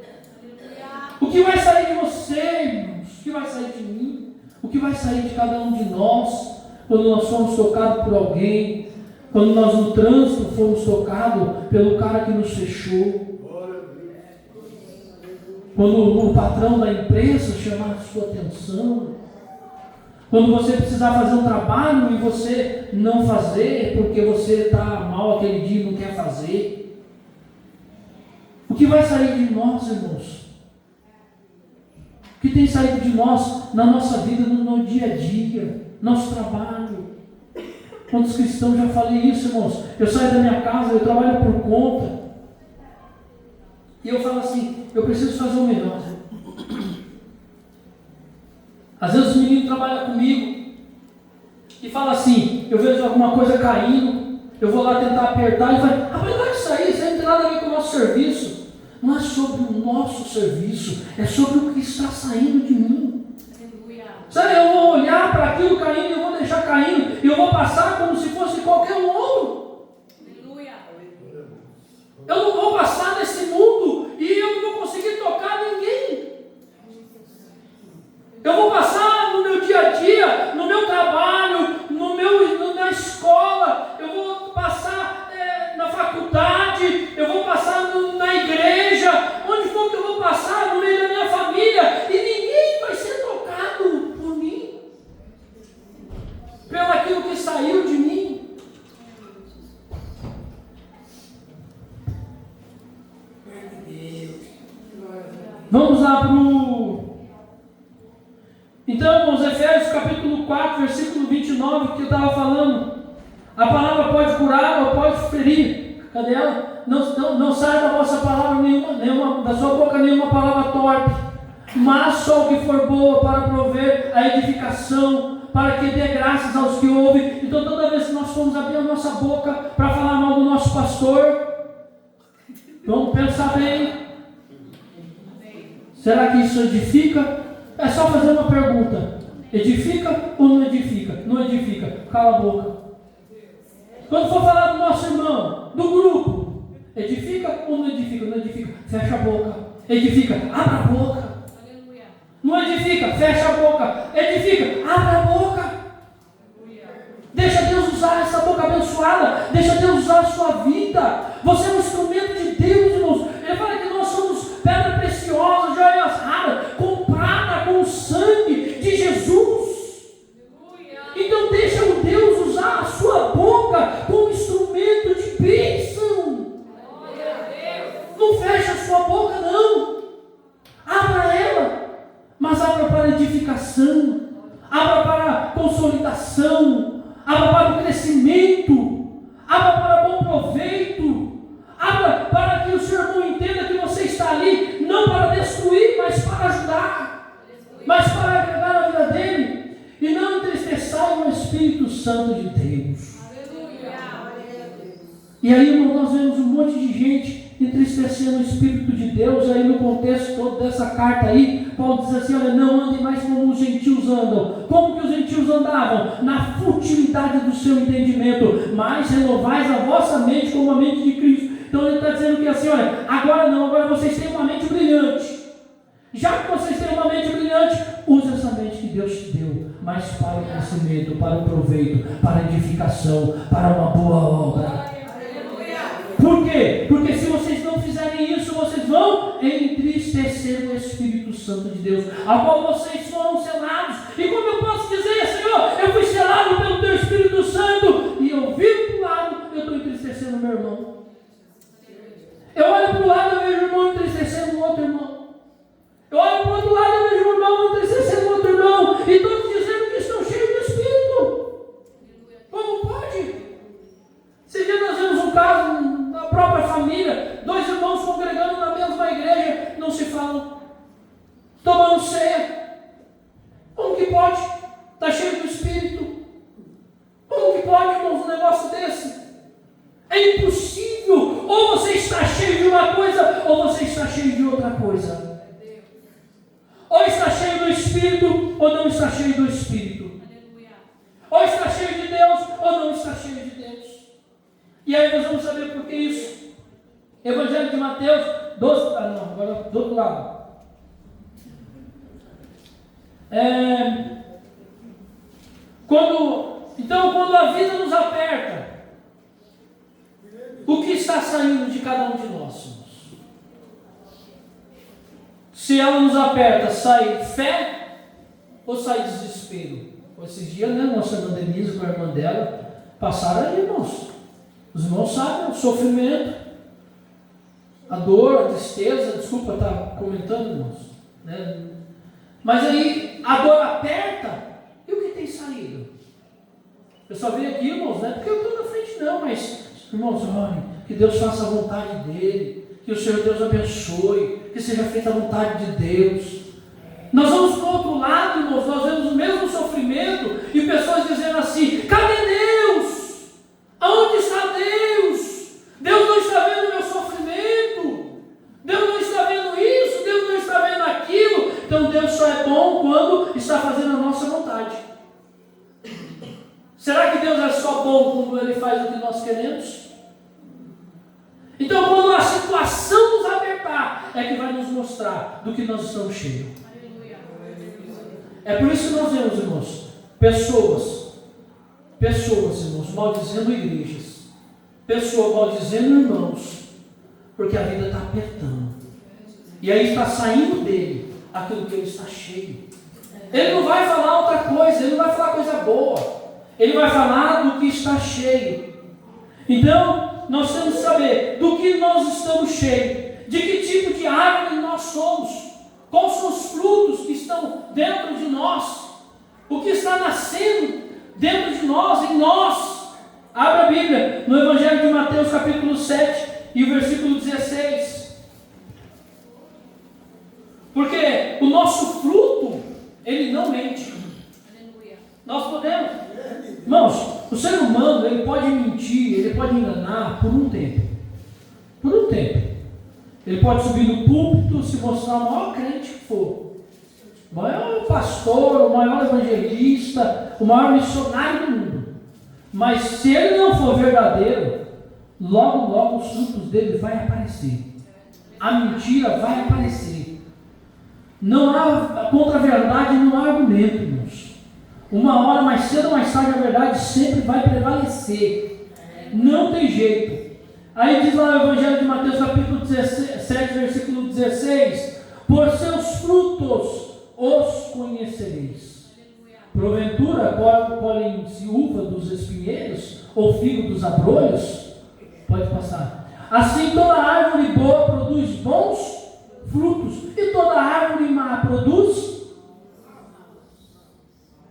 O que vai sair de você, irmãos? O que vai sair de mim? O que vai sair de cada um de nós quando nós somos tocados por alguém? Quando nós no trânsito fomos tocados pelo cara que nos fechou. Quando o patrão da empresa chamar a sua atenção. Quando você precisar fazer um trabalho e você não fazer porque você está mal aquele dia e não quer fazer. O que vai sair de nós, irmãos? O que tem saído de nós na nossa vida, no dia a dia, nosso trabalho? Quantos cristãos já falei isso, irmãos? Eu saio da minha casa, eu trabalho por conta. E eu falo assim, eu preciso fazer o melhor. Às vezes os meninos trabalham comigo e falam assim, eu vejo alguma coisa caindo, eu vou lá tentar apertar e falo, rapaz, isso aí não tem nada a ver com o nosso serviço. Não é sobre o nosso serviço, é sobre o que está saindo de mim. Sabe, eu vou olhar para aquilo caindo, eu vou deixar caindo, e eu vou passar como se fosse qualquer um outro. Eu não vou passar nesse mundo e eu não vou conseguir tocar ninguém. Eu vou passar no meu dia a dia, no meu trabalho, na escola, eu vou passar na faculdade, eu vou passar na igreja, onde for que eu vou passar, no meio da minha família, e ninguém vai ser tocado por mim, pelo aquilo que saiu de mim. Vamos lá para o... Então, irmãos, Efésios capítulo 4, versículo 29, que eu estava falando. A palavra pode curar ou pode ferir. Cadê ela? Não sai da vossa palavra nenhuma, da sua boca nenhuma palavra torpe, mas só o que for boa para prover a edificação, para que dê graças aos que ouvem. Então, toda vez que nós formos abrir a nossa boca para falar mal do nosso pastor, vamos pensar bem. Será que isso edifica? É só fazer uma pergunta. Edifica ou não edifica? Não edifica. Cala a boca. Quando for falar do nosso irmão, do grupo, edifica ou não edifica? Não edifica. Fecha a boca. Edifica. Abra a boca. Não edifica. Fecha a boca. Edifica. Abra a boca. Deixa Deus usar essa boca abençoada. Deixa Deus usar a sua vida. Você é um instrumento de Deus, irmãos. Ele fala que nós somos pedra preciosa, joias raras, comprada com o sangue de Jesus. Então deixa o Deus usar a sua boca como instrumento de bênção. Não fecha a sua boca, não. Abra ela, mas abra para edificação, abra para consolidação, abra para o crescimento, abra para bom proveito. Abra para que o seu irmão entenda que você está ali, não para destruir, mas para ajudar, mas para agregar na vida dele, e não entristecer o Espírito Santo de Deus. E aí, irmão, nós vemos um monte de gente entristecendo o Espírito de Deus. Aí no contexto todo dessa carta aí, Paulo diz assim, olha, não andem mais como os gentios andam. Como que os gentios andavam? Na futilidade do seu entendimento, mas renovais a vossa mente como a mente de Cristo. Então ele está dizendo que assim, olha, agora não, agora vocês têm uma mente brilhante. Já que vocês têm uma mente brilhante, use essa mente que Deus te deu, mas para o crescimento, para o proveito, para a edificação, para uma boa obra. Por quê? Porque se vocês não fizerem isso, vocês vão entristecer o Espírito Santo de Deus, ao qual vocês foram selados. E como eu posso dizer, Senhor, eu fui selado pelo Teu Espírito Santo, e eu viro para o lado, eu estou entristecendo meu irmão. Eu olho para o lado, eu vejo o irmão entristecendo o outro irmão. Eu olho para o outro lado, eu vejo o irmão entristecendo o outro irmão. E todos dizendo que estão cheios do Espírito. Como pode? Esse dia nós vimos um caso na própria família, dois irmãos congregando na mesma igreja, não se falam, tomando ceia. Como que pode? Está cheio do Espírito. Como que pode, irmãos, um negócio desse? É impossível. Ou você está cheio de uma coisa, ou você está cheio de outra coisa. Ou está cheio do Espírito, ou não está cheio do Espírito. Ou está cheio de Deus, ou não está cheio de Deus. E aí nós vamos saber por que isso. Evangelho de Mateus 12, agora do outro lado. Quando a vida nos aperta, O que está saindo de cada um de nós, irmãos? Se ela nos aperta, sai fé ou sai desespero? Esses dias, né, nossa irmã Denise com a irmã dela passaram aí, irmãos. Os irmãos sabem o sofrimento, a dor, a tristeza. Desculpa estar comentando, irmãos, né? Mas aí a dor aperta, e o que tem saído? Eu só vim aqui, irmãos, não é porque eu estou na frente não, mas, irmãos, olhem, que Deus faça a vontade dele, que o Senhor Deus abençoe, que seja feita a vontade de Deus. Nós vamos para o outro lado, irmãos, nós vemos o mesmo sofrimento, e pessoas dizendo assim: cadê Deus? Aonde está Deus? Deus não está vendo o meu sofrimento, Deus não está vendo isso, Deus não está vendo aquilo. Então Deus só é bom quando está fazendo a nossa vontade. Será que Deus é só bom quando Ele faz o que nós queremos? Então, quando a situação nos apertar, é que vai nos mostrar do que nós estamos cheios. É por isso que nós vemos, irmãos, pessoas, irmãos, maldizendo igrejas, pessoas maldizendo irmãos, porque a vida está apertando. E aí está saindo dele aquilo que ele está cheio. Ele não vai falar outra coisa, ele não vai falar coisa boa. Ele vai falar do que está cheio. Então, nós temos que saber do que nós estamos cheios, de que tipo de árvore nós somos, quais são os frutos que estão dentro de nós, o que está nascendo dentro de nós, em nós. Abra a Bíblia, no Evangelho de Mateus, capítulo 7, e o versículo 16. Porque o nosso fruto, ele não mente. Nós podemos, irmãos, o ser humano, ele pode mentir, ele pode enganar por um tempo. Por um tempo. Ele pode subir no púlpito, se mostrar o maior crente que for, o maior pastor, o maior evangelista, o maior missionário do mundo. Mas se ele não for verdadeiro, logo, logo os frutos dele vão aparecer. A mentira vai aparecer. Não há, contra a verdade não há argumento, irmãos. Uma hora, mais cedo ou mais tarde, a verdade sempre vai prevalecer. Não tem jeito. Aí diz lá no Evangelho de Mateus, capítulo 17, versículo 16: por seus frutos os conhecereis. Porventura, colhem-se uva dos espinheiros, ou figo dos abrolhos? Pode passar. Assim, toda árvore boa produz bons frutos, e toda árvore má produz.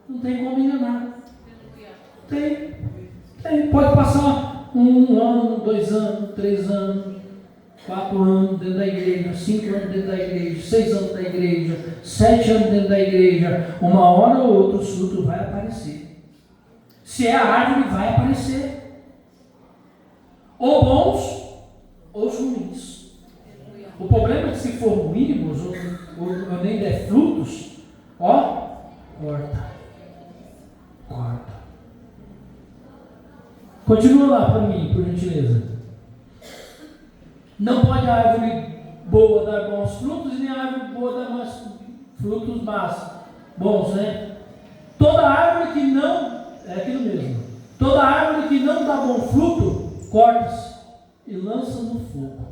Não tem como enganar. Tem. Pode passar 1 ano, 2 anos, 3 anos, 4 anos dentro da igreja, 5 anos dentro da igreja, 6 anos da igreja, 7 anos dentro da igreja. Uma hora ou outra o fruto vai aparecer. Se é a árvore, vai aparecer. Ou bons, ou ruins. O problema é que se for mínimos, ou nem der frutos, corta. Continua lá para mim, por gentileza. Não pode a árvore boa dar bons frutos, e nem a árvore boa dar mais frutos bons, né? Toda árvore que não, é aquilo mesmo, toda árvore que não dá bom fruto, corta-se e lança no fogo.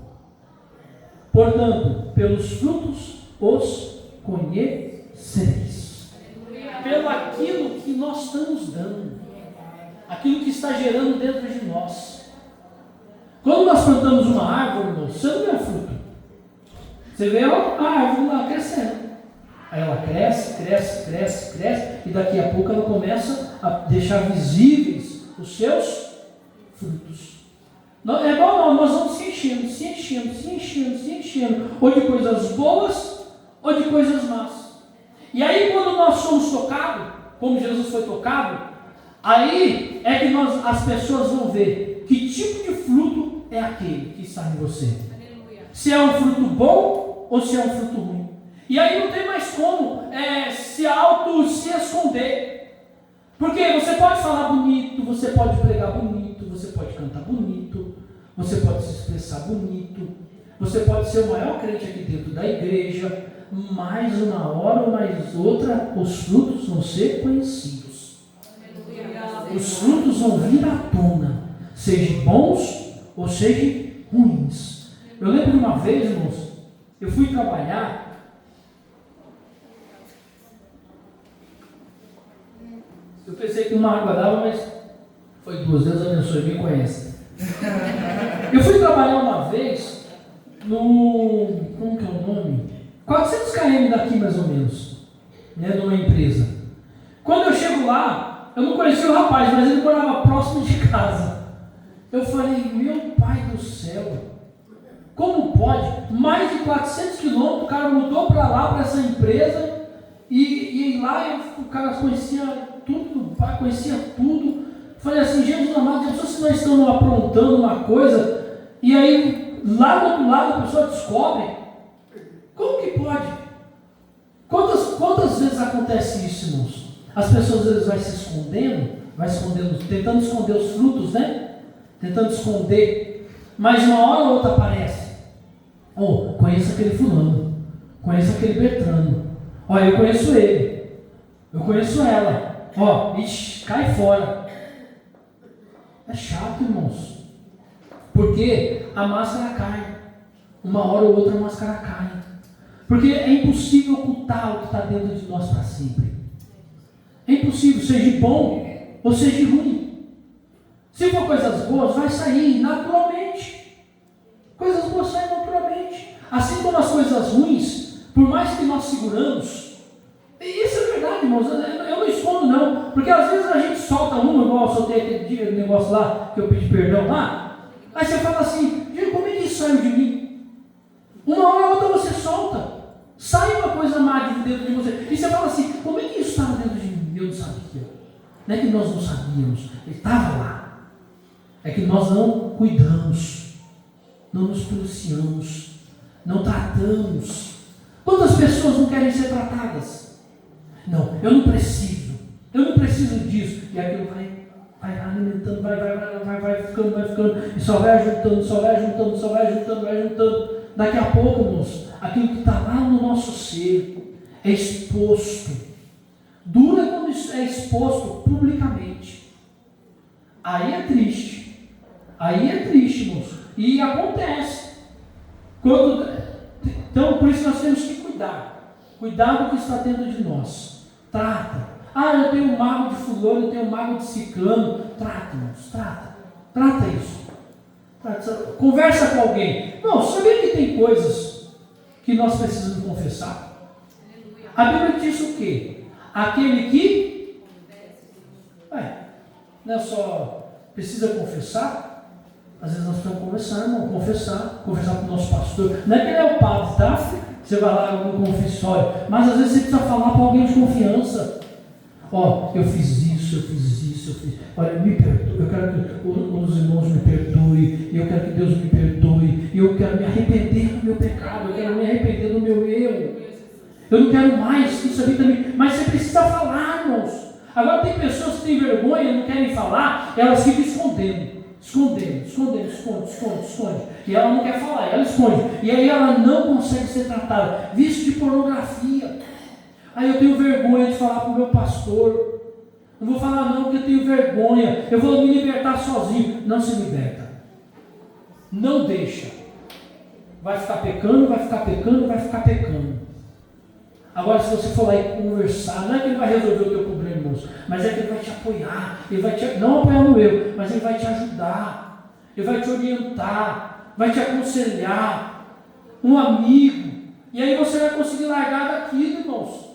Portanto, pelos frutos os conhecereis. Pelo aquilo que nós estamos dando, aquilo que está gerando dentro de nós. Quando nós plantamos uma árvore, irmão, você não vê o fruto. Você vê a árvore lá crescendo. Aí ela cresce, e daqui a pouco ela começa a deixar visíveis os seus frutos. É igual nós vamos se enchendo, ou de coisas boas, ou de coisas más. E aí quando nós somos tocados, como Jesus foi tocado, aí é que as pessoas vão ver que tipo de fruto é aquele que está em você. Se é um fruto bom ou se é um fruto ruim. E aí não tem mais como se esconder. Porque você pode falar bonito, você pode pregar bonito, você pode cantar bonito, você pode se expressar bonito, você pode ser o maior crente aqui dentro da igreja, mais uma hora ou mais outra, os frutos vão ser conhecidos. Os frutos vão vir à tona, sejam bons ou sejam ruins. Eu lembro de uma vez, irmãos, eu fui trabalhar. Eu pensei que uma água dava, mas foi duas. Deus abençoe, me conhece. Eu fui trabalhar uma vez no... Como que é o nome? 400 km daqui, mais ou menos. Né, numa empresa. Quando eu chego lá, eu não conhecia o rapaz, mas ele morava próximo de casa. Eu falei, meu pai do céu, como pode? Mais de 400 quilômetros, o cara mudou para lá, para essa empresa, e lá o cara conhecia tudo, conhecia tudo. Falei assim, Jesus amado, já pensou se nós estamos aprontando uma coisa, e aí lá do outro lado a pessoa descobre? Como que pode? Quantas vezes acontece isso, irmãos? As pessoas às vezes vai se escondendo, tentando esconder os frutos, né? Tentando esconder, mas uma hora ou outra aparece. Oh, conheço aquele fulano, conheço aquele Bertrano, olha, eu conheço ele, eu conheço ela, ó, ixi, cai fora. É chato, irmãos, porque a máscara cai, uma hora ou outra a máscara cai, porque é impossível ocultar o que está dentro de nós para sempre. É impossível, seja bom ou seja ruim. Se for coisas boas, vai sair naturalmente. Coisas boas saem naturalmente. Assim como as coisas ruins, por mais que nós seguramos, e isso é verdade, irmãos, eu não escondo não, porque às vezes a gente solta uma, igual eu soltei aquele dia, aquele negócio lá, que eu pedi perdão lá, aí você fala assim, gente, como é que isso saiu de mim? Uma hora ou outra você solta, sai uma coisa má de dentro de você, e você fala assim, como é que isso estava dentro de mim? Eu não sabia. Não é que nós não sabíamos, ele estava lá. É que nós não cuidamos, não nos policiamos, não tratamos. Quantas pessoas não querem ser tratadas? Não, eu não preciso disso. E aquilo vai alimentando, vai ficando, e só vai juntando. Daqui a pouco, irmãos, aquilo que está lá no nosso ser é exposto. Dura quando é exposto publicamente. Aí é triste, irmãos. E acontece. Então, por isso nós temos que cuidar. Cuidar do que está dentro de nós. Trata. Eu tenho um mago de fulano, eu tenho um mago de ciclano. Trata, irmãos, trata isso. Conversa com alguém. Não, sabia que tem coisas que nós precisamos confessar? A Bíblia diz o quê? Aquele que não é só precisa confessar. Às vezes nós precisamos confessar com o nosso pastor. Não é que ele é o padre, tá? Você vai lá no confessório, mas às vezes você precisa falar para alguém de confiança. Eu fiz isso. Olha, me perdoe. Eu quero que os irmãos me perdoem. Eu quero que Deus me perdoe. Eu quero me arrepender do meu pecado. Eu quero me arrepender do meu erro. Eu não quero mais isso aqui também. Mas você precisa falar, irmãos. Agora tem pessoas que têm vergonha e não querem falar, elas ficam escondendo. Esconde. E ela não quer falar, ela esconde. E aí ela não consegue ser tratada. Vício de pornografia. Aí eu tenho vergonha de falar para o meu pastor. Não vou falar não, porque eu tenho vergonha. Eu vou me libertar sozinho. Não se liberta. Não deixa. Vai ficar pecando. Agora, se você for lá e conversar, não é que ele vai resolver o teu problema, irmãos, mas é que ele vai te apoiar. Ele vai não apoiar no erro, mas ele vai te ajudar. Ele vai te orientar, vai te aconselhar. Um amigo. E aí você vai conseguir largar daquilo, irmãos.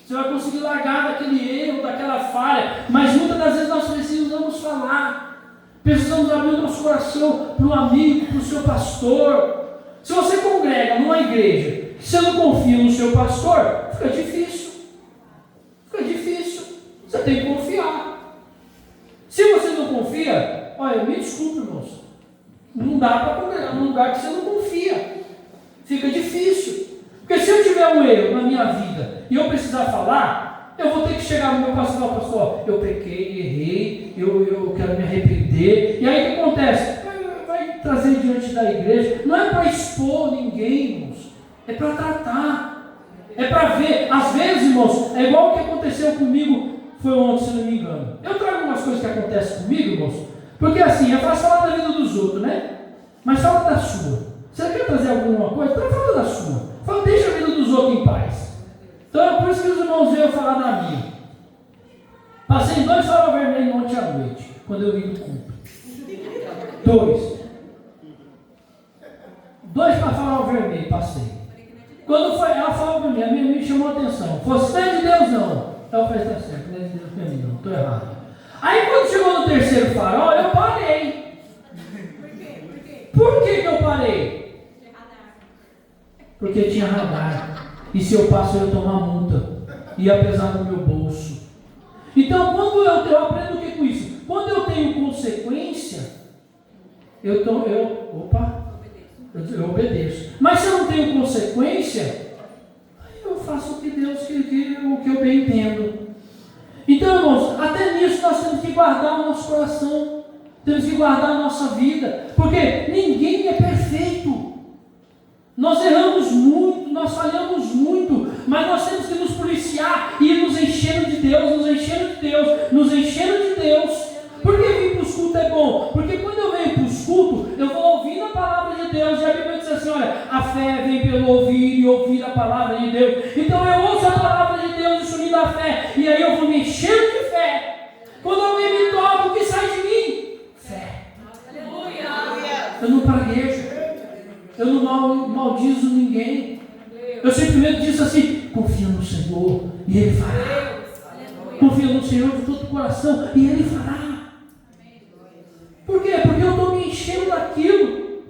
Você vai conseguir largar daquele erro, daquela falha. Mas muitas das vezes nós precisamos falar. Precisamos abrir o nosso coração para um amigo, para o seu pastor. Se você congrega numa igreja, se você não confia no seu pastor, fica difícil. Você tem que confiar. Se você não confia, olha, me desculpe, irmãos. Não dá para congregar num lugar que você não confia. Fica difícil. Porque se eu tiver um erro na minha vida e eu precisar falar, eu vou ter que chegar no meu pastor, pastor, eu pequei, errei, eu quero me arrepender. E aí o que acontece? Vai trazer diante da igreja. Não é para expor ninguém, irmãos. É para tratar. É para ver. Às vezes, irmãos, é igual o que aconteceu comigo, foi ontem, se não me engano. Eu trago umas coisas que acontecem comigo, irmãos, porque assim, é fácil falar da vida dos outros, né? mas fala da sua. Você quer trazer alguma coisa? Então fala da sua. Fala, deixa a vida dos outros em paz. Então é por isso que os irmãos veio falar da minha. Passei 2 faróis vermelhos ontem à noite, quando eu vim do culto. 2 para farol vermelho, passei. Quando foi, ela falou para mim, a minha amiga chamou a atenção. Fosse não é de Deus não. Eu falei, está certo, não é de Deus para mim não, estou errado. Aí quando chegou no 3º farol, eu parei. Por que eu parei? Porque tinha radar. E se eu passo, eu ia tomar multa. Ia pesar no meu bolso. Então, quando eu aprendo o que com isso? Quando eu tenho consequência, eu obedeço. Mas se eu não tenho consequência, aí eu faço o que Deus, o que eu bem entendo. Então, irmãos, até nisso nós temos que guardar o nosso coração. Temos que guardar a nossa vida. Porque ninguém é perfeito. Nós erramos muito, nós falhamos muito, mas nós temos que nos policiar e ir nos enchendo de Deus, nos enchendo de Deus, nos enchendo de Deus. Por que vir para os cultos é bom? Porque quando eu venho para os cultos, eu vou ouvindo a palavra de Deus, e a Bíblia diz assim, olha, a fé vem pelo ouvir e ouvir a palavra de Deus. Então eu ouço a palavra de Deus, isso me dá fé, e aí eu vou me enchendo de fé. Quando alguém me toca, o que sai de mim? Fé. Aleluia. Eu não praguejo. Eu não maldizo ninguém. Eu simplesmente disse assim, confia no Senhor e Ele fará. Confia no Senhor de todo o coração e Ele fará. Por quê? Porque eu estou me enchendo daquilo.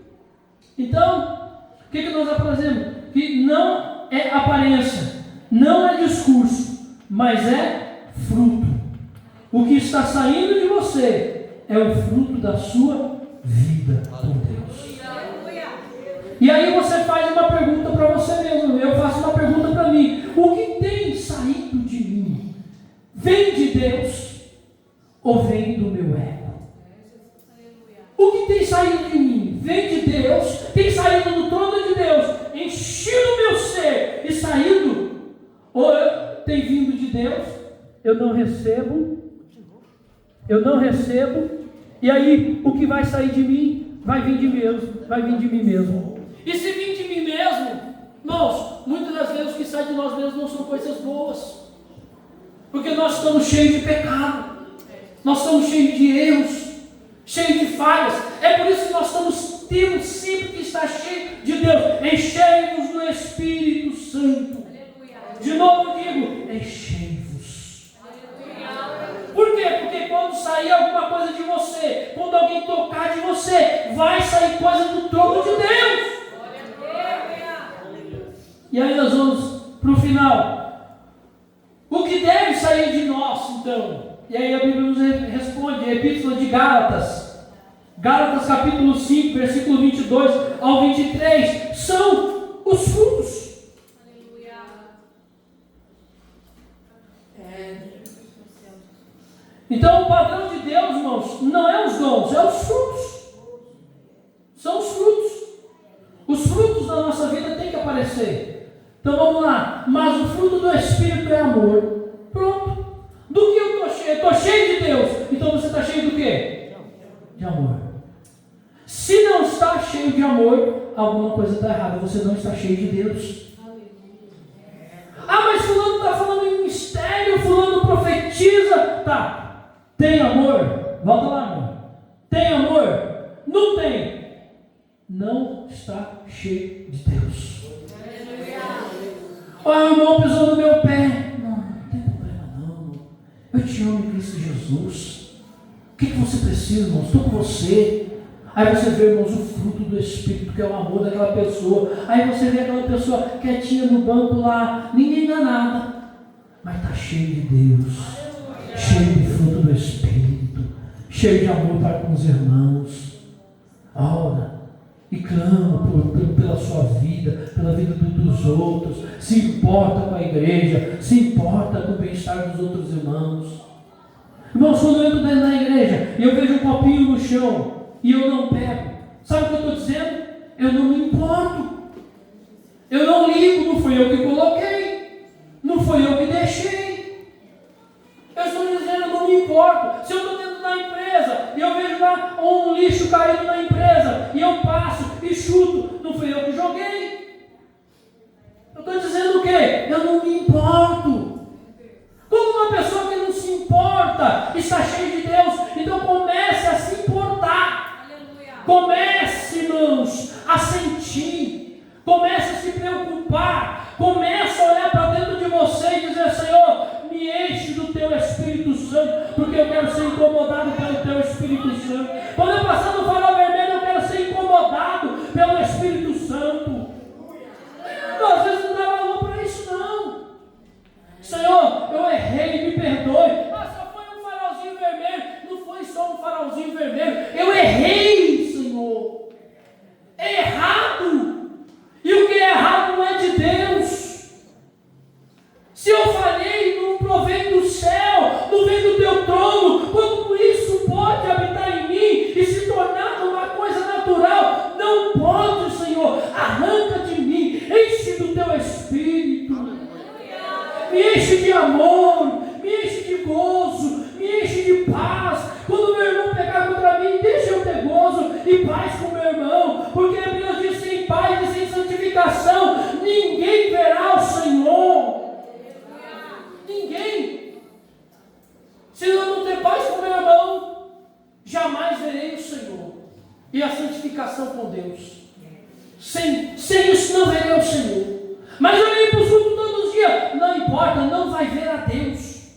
Então, o que nós aprendemos? Que não é aparência, não é discurso, mas é fruto. O que está saindo de você é o fruto da sua vida com Deus. E aí você faz uma pergunta para você mesmo, eu faço uma pergunta para mim. O que tem saído de mim? Vem de Deus ou vem do meu ego? O que tem saído de mim? Vem de Deus, tem saído do trono de Deus, enchido o meu ser e saído? Ou tem vindo de Deus? Eu não recebo, e aí o que vai sair de mim vai vir de mim mesmo. E se vir de mim mesmo, irmãos, muitas das vezes o que sai de nós mesmos não são coisas boas. Porque nós estamos cheios de pecado. Nós estamos cheios de erros, cheios de falhas. É por isso que nós temos sempre que estar cheios de Deus. Enchei-vos do Espírito Santo. De novo digo, enchei-vos. Por quê? Porque quando sair alguma coisa de você, quando alguém tocar de você, vai sair coisa do trono de Deus. E aí nós vamos para o final. O que deve sair de nós, então? E aí a Bíblia nos responde, a Epístola de Gálatas. Gálatas capítulo 5, versículo 22 ao 23. São os frutos. Aleluia. Então o padrão de Deus, irmãos, não é os dons, é os frutos. São os frutos. Os frutos da nossa vida têm que aparecer. Então vamos lá. Mas o fruto do Espírito é amor. Pronto. Do que eu estou cheio? Eu estou cheio de Deus. Então você está cheio do quê? De amor. Se não está cheio de amor, alguma coisa está errada. Você não está cheio de Deus. Ah, mas fulano está falando em mistério, fulano profetiza. Tá. Tem amor? Volta lá, irmão. Tem amor? Não tem. Não está cheio de Deus. Olha, o irmão pisou no meu pé. Não tem problema não. Eu te amo em Cristo Jesus. O que você precisa, irmão? Estou com você. Aí você vê, irmãos, o fruto do Espírito, que é o amor daquela pessoa. Aí você vê aquela pessoa quietinha no banco lá, ninguém dá nada, mas está cheio de Deus, cheio de fruto do Espírito, cheio de amor para com os irmãos. Ora e clama pela sua vida, pela vida dos outros, se importa com a igreja, se importa com o bem-estar dos outros irmãos. Irmãos, quando eu entro dentro da igreja e eu vejo um copinho no chão e eu não pego, sabe o que eu estou dizendo? Eu não me importo, eu não ligo, não fui eu que coloquei, não fui eu que deixei. Eu estou dizendo, eu não me importo. Se eu estou dentro da empresa e eu vejo lá um lixo caído na empresa e eu passo Comece a se preocupar. Comece a olhar para dentro de você e dizer: Senhor, me enche do teu Espírito Santo, porque eu quero ser incomodado pelo teu Espírito Santo. Quando eu passar no farol vermelho, eu quero ser incomodado pelo Espírito Santo. Não, às vezes não dá valor para isso, não. Senhor, eu errei, me perdoe. Só foi um farolzinho vermelho. Não foi só um farolzinho vermelho. Eu errei, Senhor. É errado. E o que é errado não é de Deus. Se eu falhei, não provém do céu, não vem do teu trono. Como isso pode habitar em mim e se tornar uma coisa natural? Não pode, Senhor. Arranca de mim, enche do teu Espírito. Me enche de amor, me enche de gozo, me enche de paz. Quando meu irmão pecar contra mim, deixa eu ter gozo e paz com meu irmão, porque a Bíblia diz: sem paz e sem santificação ninguém verá o Senhor. Ninguém. Se eu não ter paz com meu irmão, jamais verei o Senhor. E a santificação com Deus. Sem isso não verei o Senhor. Mas eu olhei para o fruto todos os dias. Não importa, não vai ver a Deus.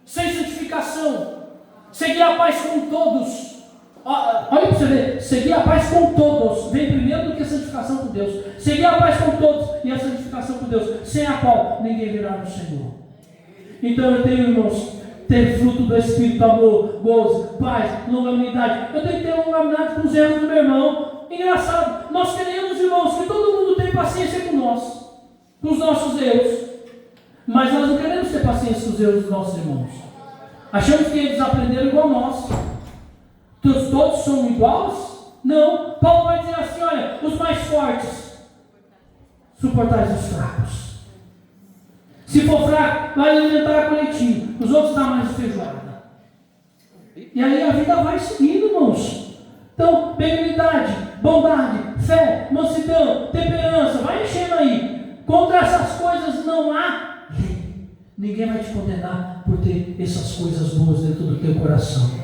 Sem santificação, seguir a paz com todos. Olha para você ver, seguir a paz com todos vem primeiro do que a santificação com Deus. Seguir a paz com todos e a santificação com Deus, sem a qual ninguém virá no Senhor. Então eu tenho, irmãos, ter fruto do Espírito, amor, gozo, paz, longanimidade. Eu tenho que ter longanimidade com os erros do meu irmão. Engraçado, nós queremos, irmãos, que todo mundo tenha paciência com nós, com os nossos erros. Mas nós não queremos ter paciência com os erros dos nossos irmãos. Achamos que eles aprenderam igual nós. Todos são iguais? Não. Paulo vai dizer assim: olha, os mais fortes, suportais os fracos. Se for fraco, vai alimentar coletivo, os outros dão mais feijoada. E aí a vida vai seguindo, irmãos. Então, benignidade, bondade, fé, mansidão, temperança, vai enchendo aí. Contra essas coisas não há lei. Ninguém vai te condenar por ter essas coisas boas dentro do teu coração.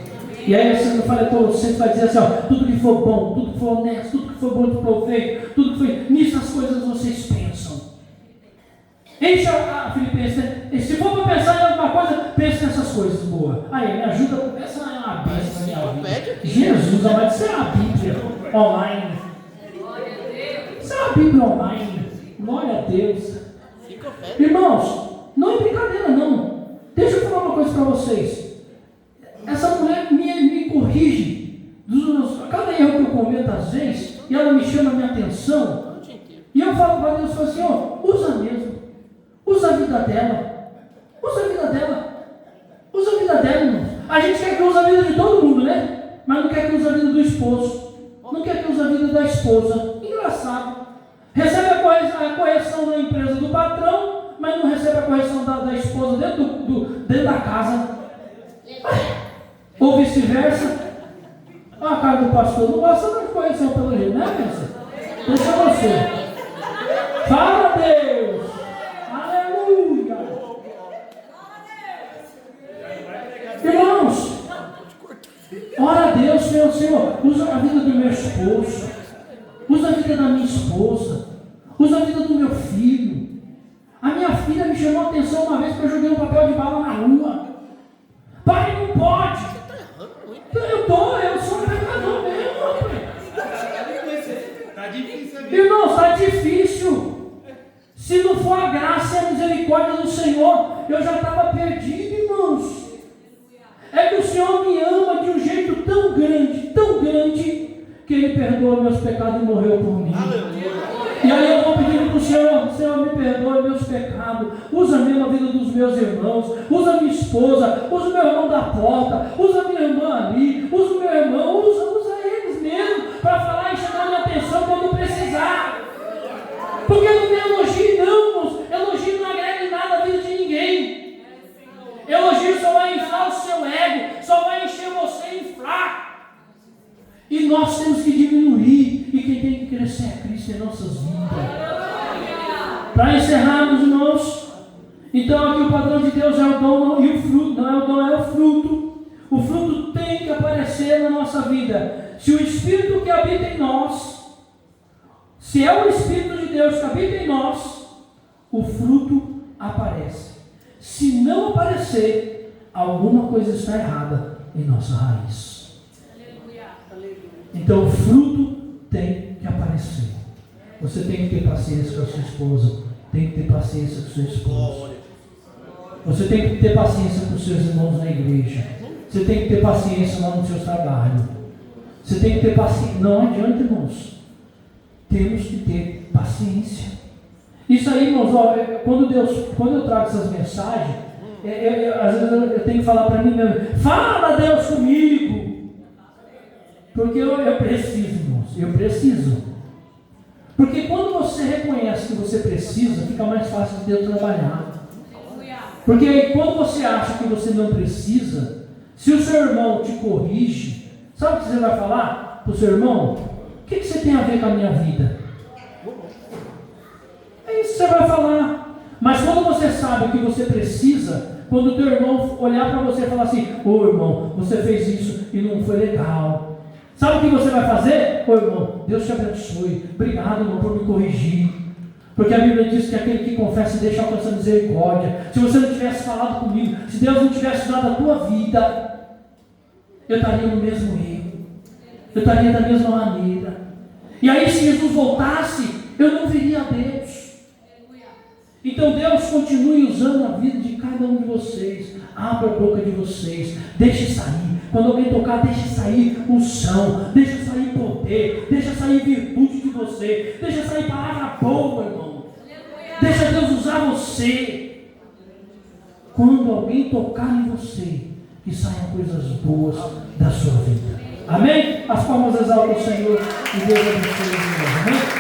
E aí você vai dizer assim: ó, tudo que for bom, tudo que for honesto, tudo que for bom de proveito, tudo que for, nisso as coisas vocês pensam. Enche a Filipenses, né? E se for para pensar em alguma coisa, pense nessas coisas boas. Aí, me ajuda, essa é uma bênção na minha vida. Jesus, amado, isso é uma Bíblia online. Isso é uma Bíblia online. Glória a Deus. Irmãos, não é brincadeira não. Deixa eu falar uma coisa para vocês. Essa mulher me corrige a cada erro que eu cometo às vezes, e ela me chama a minha atenção, e eu falo para Deus assim: ó, usa mesmo, usa a vida dela, usa a vida dela, usa a vida dela, irmão. A gente quer que use a vida de todo mundo, né? Mas não quer que use a vida do esposo, não quer que use a vida da esposa. Engraçado. Recebe a correção da empresa do patrão, mas não recebe a correção da esposa dentro da casa. Ou vice-versa. A cara do pastor não gosta de correção pelo jeito, né, pensa? Deixa você. Fala, Deus. Aleluia. Irmãos, ora a Deus, Senhor, usa a vida do meu esposo, usa a vida da minha esposa, usa a vida do meu filho. A minha filha me chamou a atenção uma vez que eu joguei um papel de bala na rua. Pai, não pode. Eu sou um pecador mesmo. Está difícil. Irmão, está difícil. Se não for a graça e a misericórdia do Senhor, eu já estava perdido, irmãos. É que o Senhor me ama de um jeito tão grande, que Ele perdoa meus pecados e morreu por mim. E aí eu vou pedindo para o Senhor me perdoe meus pecados, usa mesmo a vida dos meus irmãos, usa minha esposa, usa o meu irmão da porta, usa minha irmã ali, usa o meu irmão, usa eles mesmo, para falar e chamar minha atenção quando precisar. Porque não tem elogio não, irmãos. Elogio não agrega em nada a vida de ninguém. Elogio só vai inflar o seu ego, só vai encher você e inflar. E nós temos que diminuir, e quem tem que crescer é Cristo em nossas vidas. Para encerrarmos, irmãos, então aqui o padrão de Deus é o dom e o fruto, não é o dom, é o fruto. O fruto tem que aparecer na nossa vida. Se o Espírito que habita em nós Se é o Espírito de Deus que habita em nós, o fruto aparece. Se não aparecer, alguma coisa está errada em nossa raiz. Então o fruto tem que aparecer. Você tem que ter paciência com a sua esposa, tem que ter paciência com o seu esposo. Você tem que ter paciência com os seus irmãos na igreja. Você tem que ter paciência lá no seu trabalho. Você tem que ter paciência. Não adianta, irmãos. Temos que ter paciência. Isso aí, irmãos, quando eu trago essas mensagens, às vezes eu tenho que falar para mim mesmo, fala Deus comigo. Porque eu preciso, irmãos, eu preciso. Porque quando você reconhece que você precisa, fica mais fácil de Deus trabalhar. Porque aí, quando você acha que você não precisa, se o seu irmão te corrige, sabe o que você vai falar para o seu irmão? O que você tem a ver com a minha vida? É isso que você vai falar. Mas quando você sabe o que você precisa, quando o teu irmão olhar para você e falar assim, ô irmão, você fez isso e não foi legal. Sabe o que você vai fazer? Ô irmão, Deus te abençoe. Obrigado, irmão, por me corrigir. Porque a Bíblia diz que aquele que confessa deixa alcançar misericórdia. Se você não tivesse falado comigo, se Deus não tivesse dado a tua vida, eu estaria no mesmo erro. Eu estaria da mesma maneira. E aí se Jesus voltasse, eu não veria a Deus. Então Deus continue usando a vida de cada um de vocês. Abra a boca de vocês. Deixe sair. Quando alguém tocar, deixe sair unção. Deixe sair poder. Deixe sair virtude de você. Deixe sair palavra boa, irmão. Deixa Deus usar você. Quando alguém tocar em você, que saiam coisas boas da sua vida. Amém? As palmas exaltam o Senhor e Deus abençoe. Amém?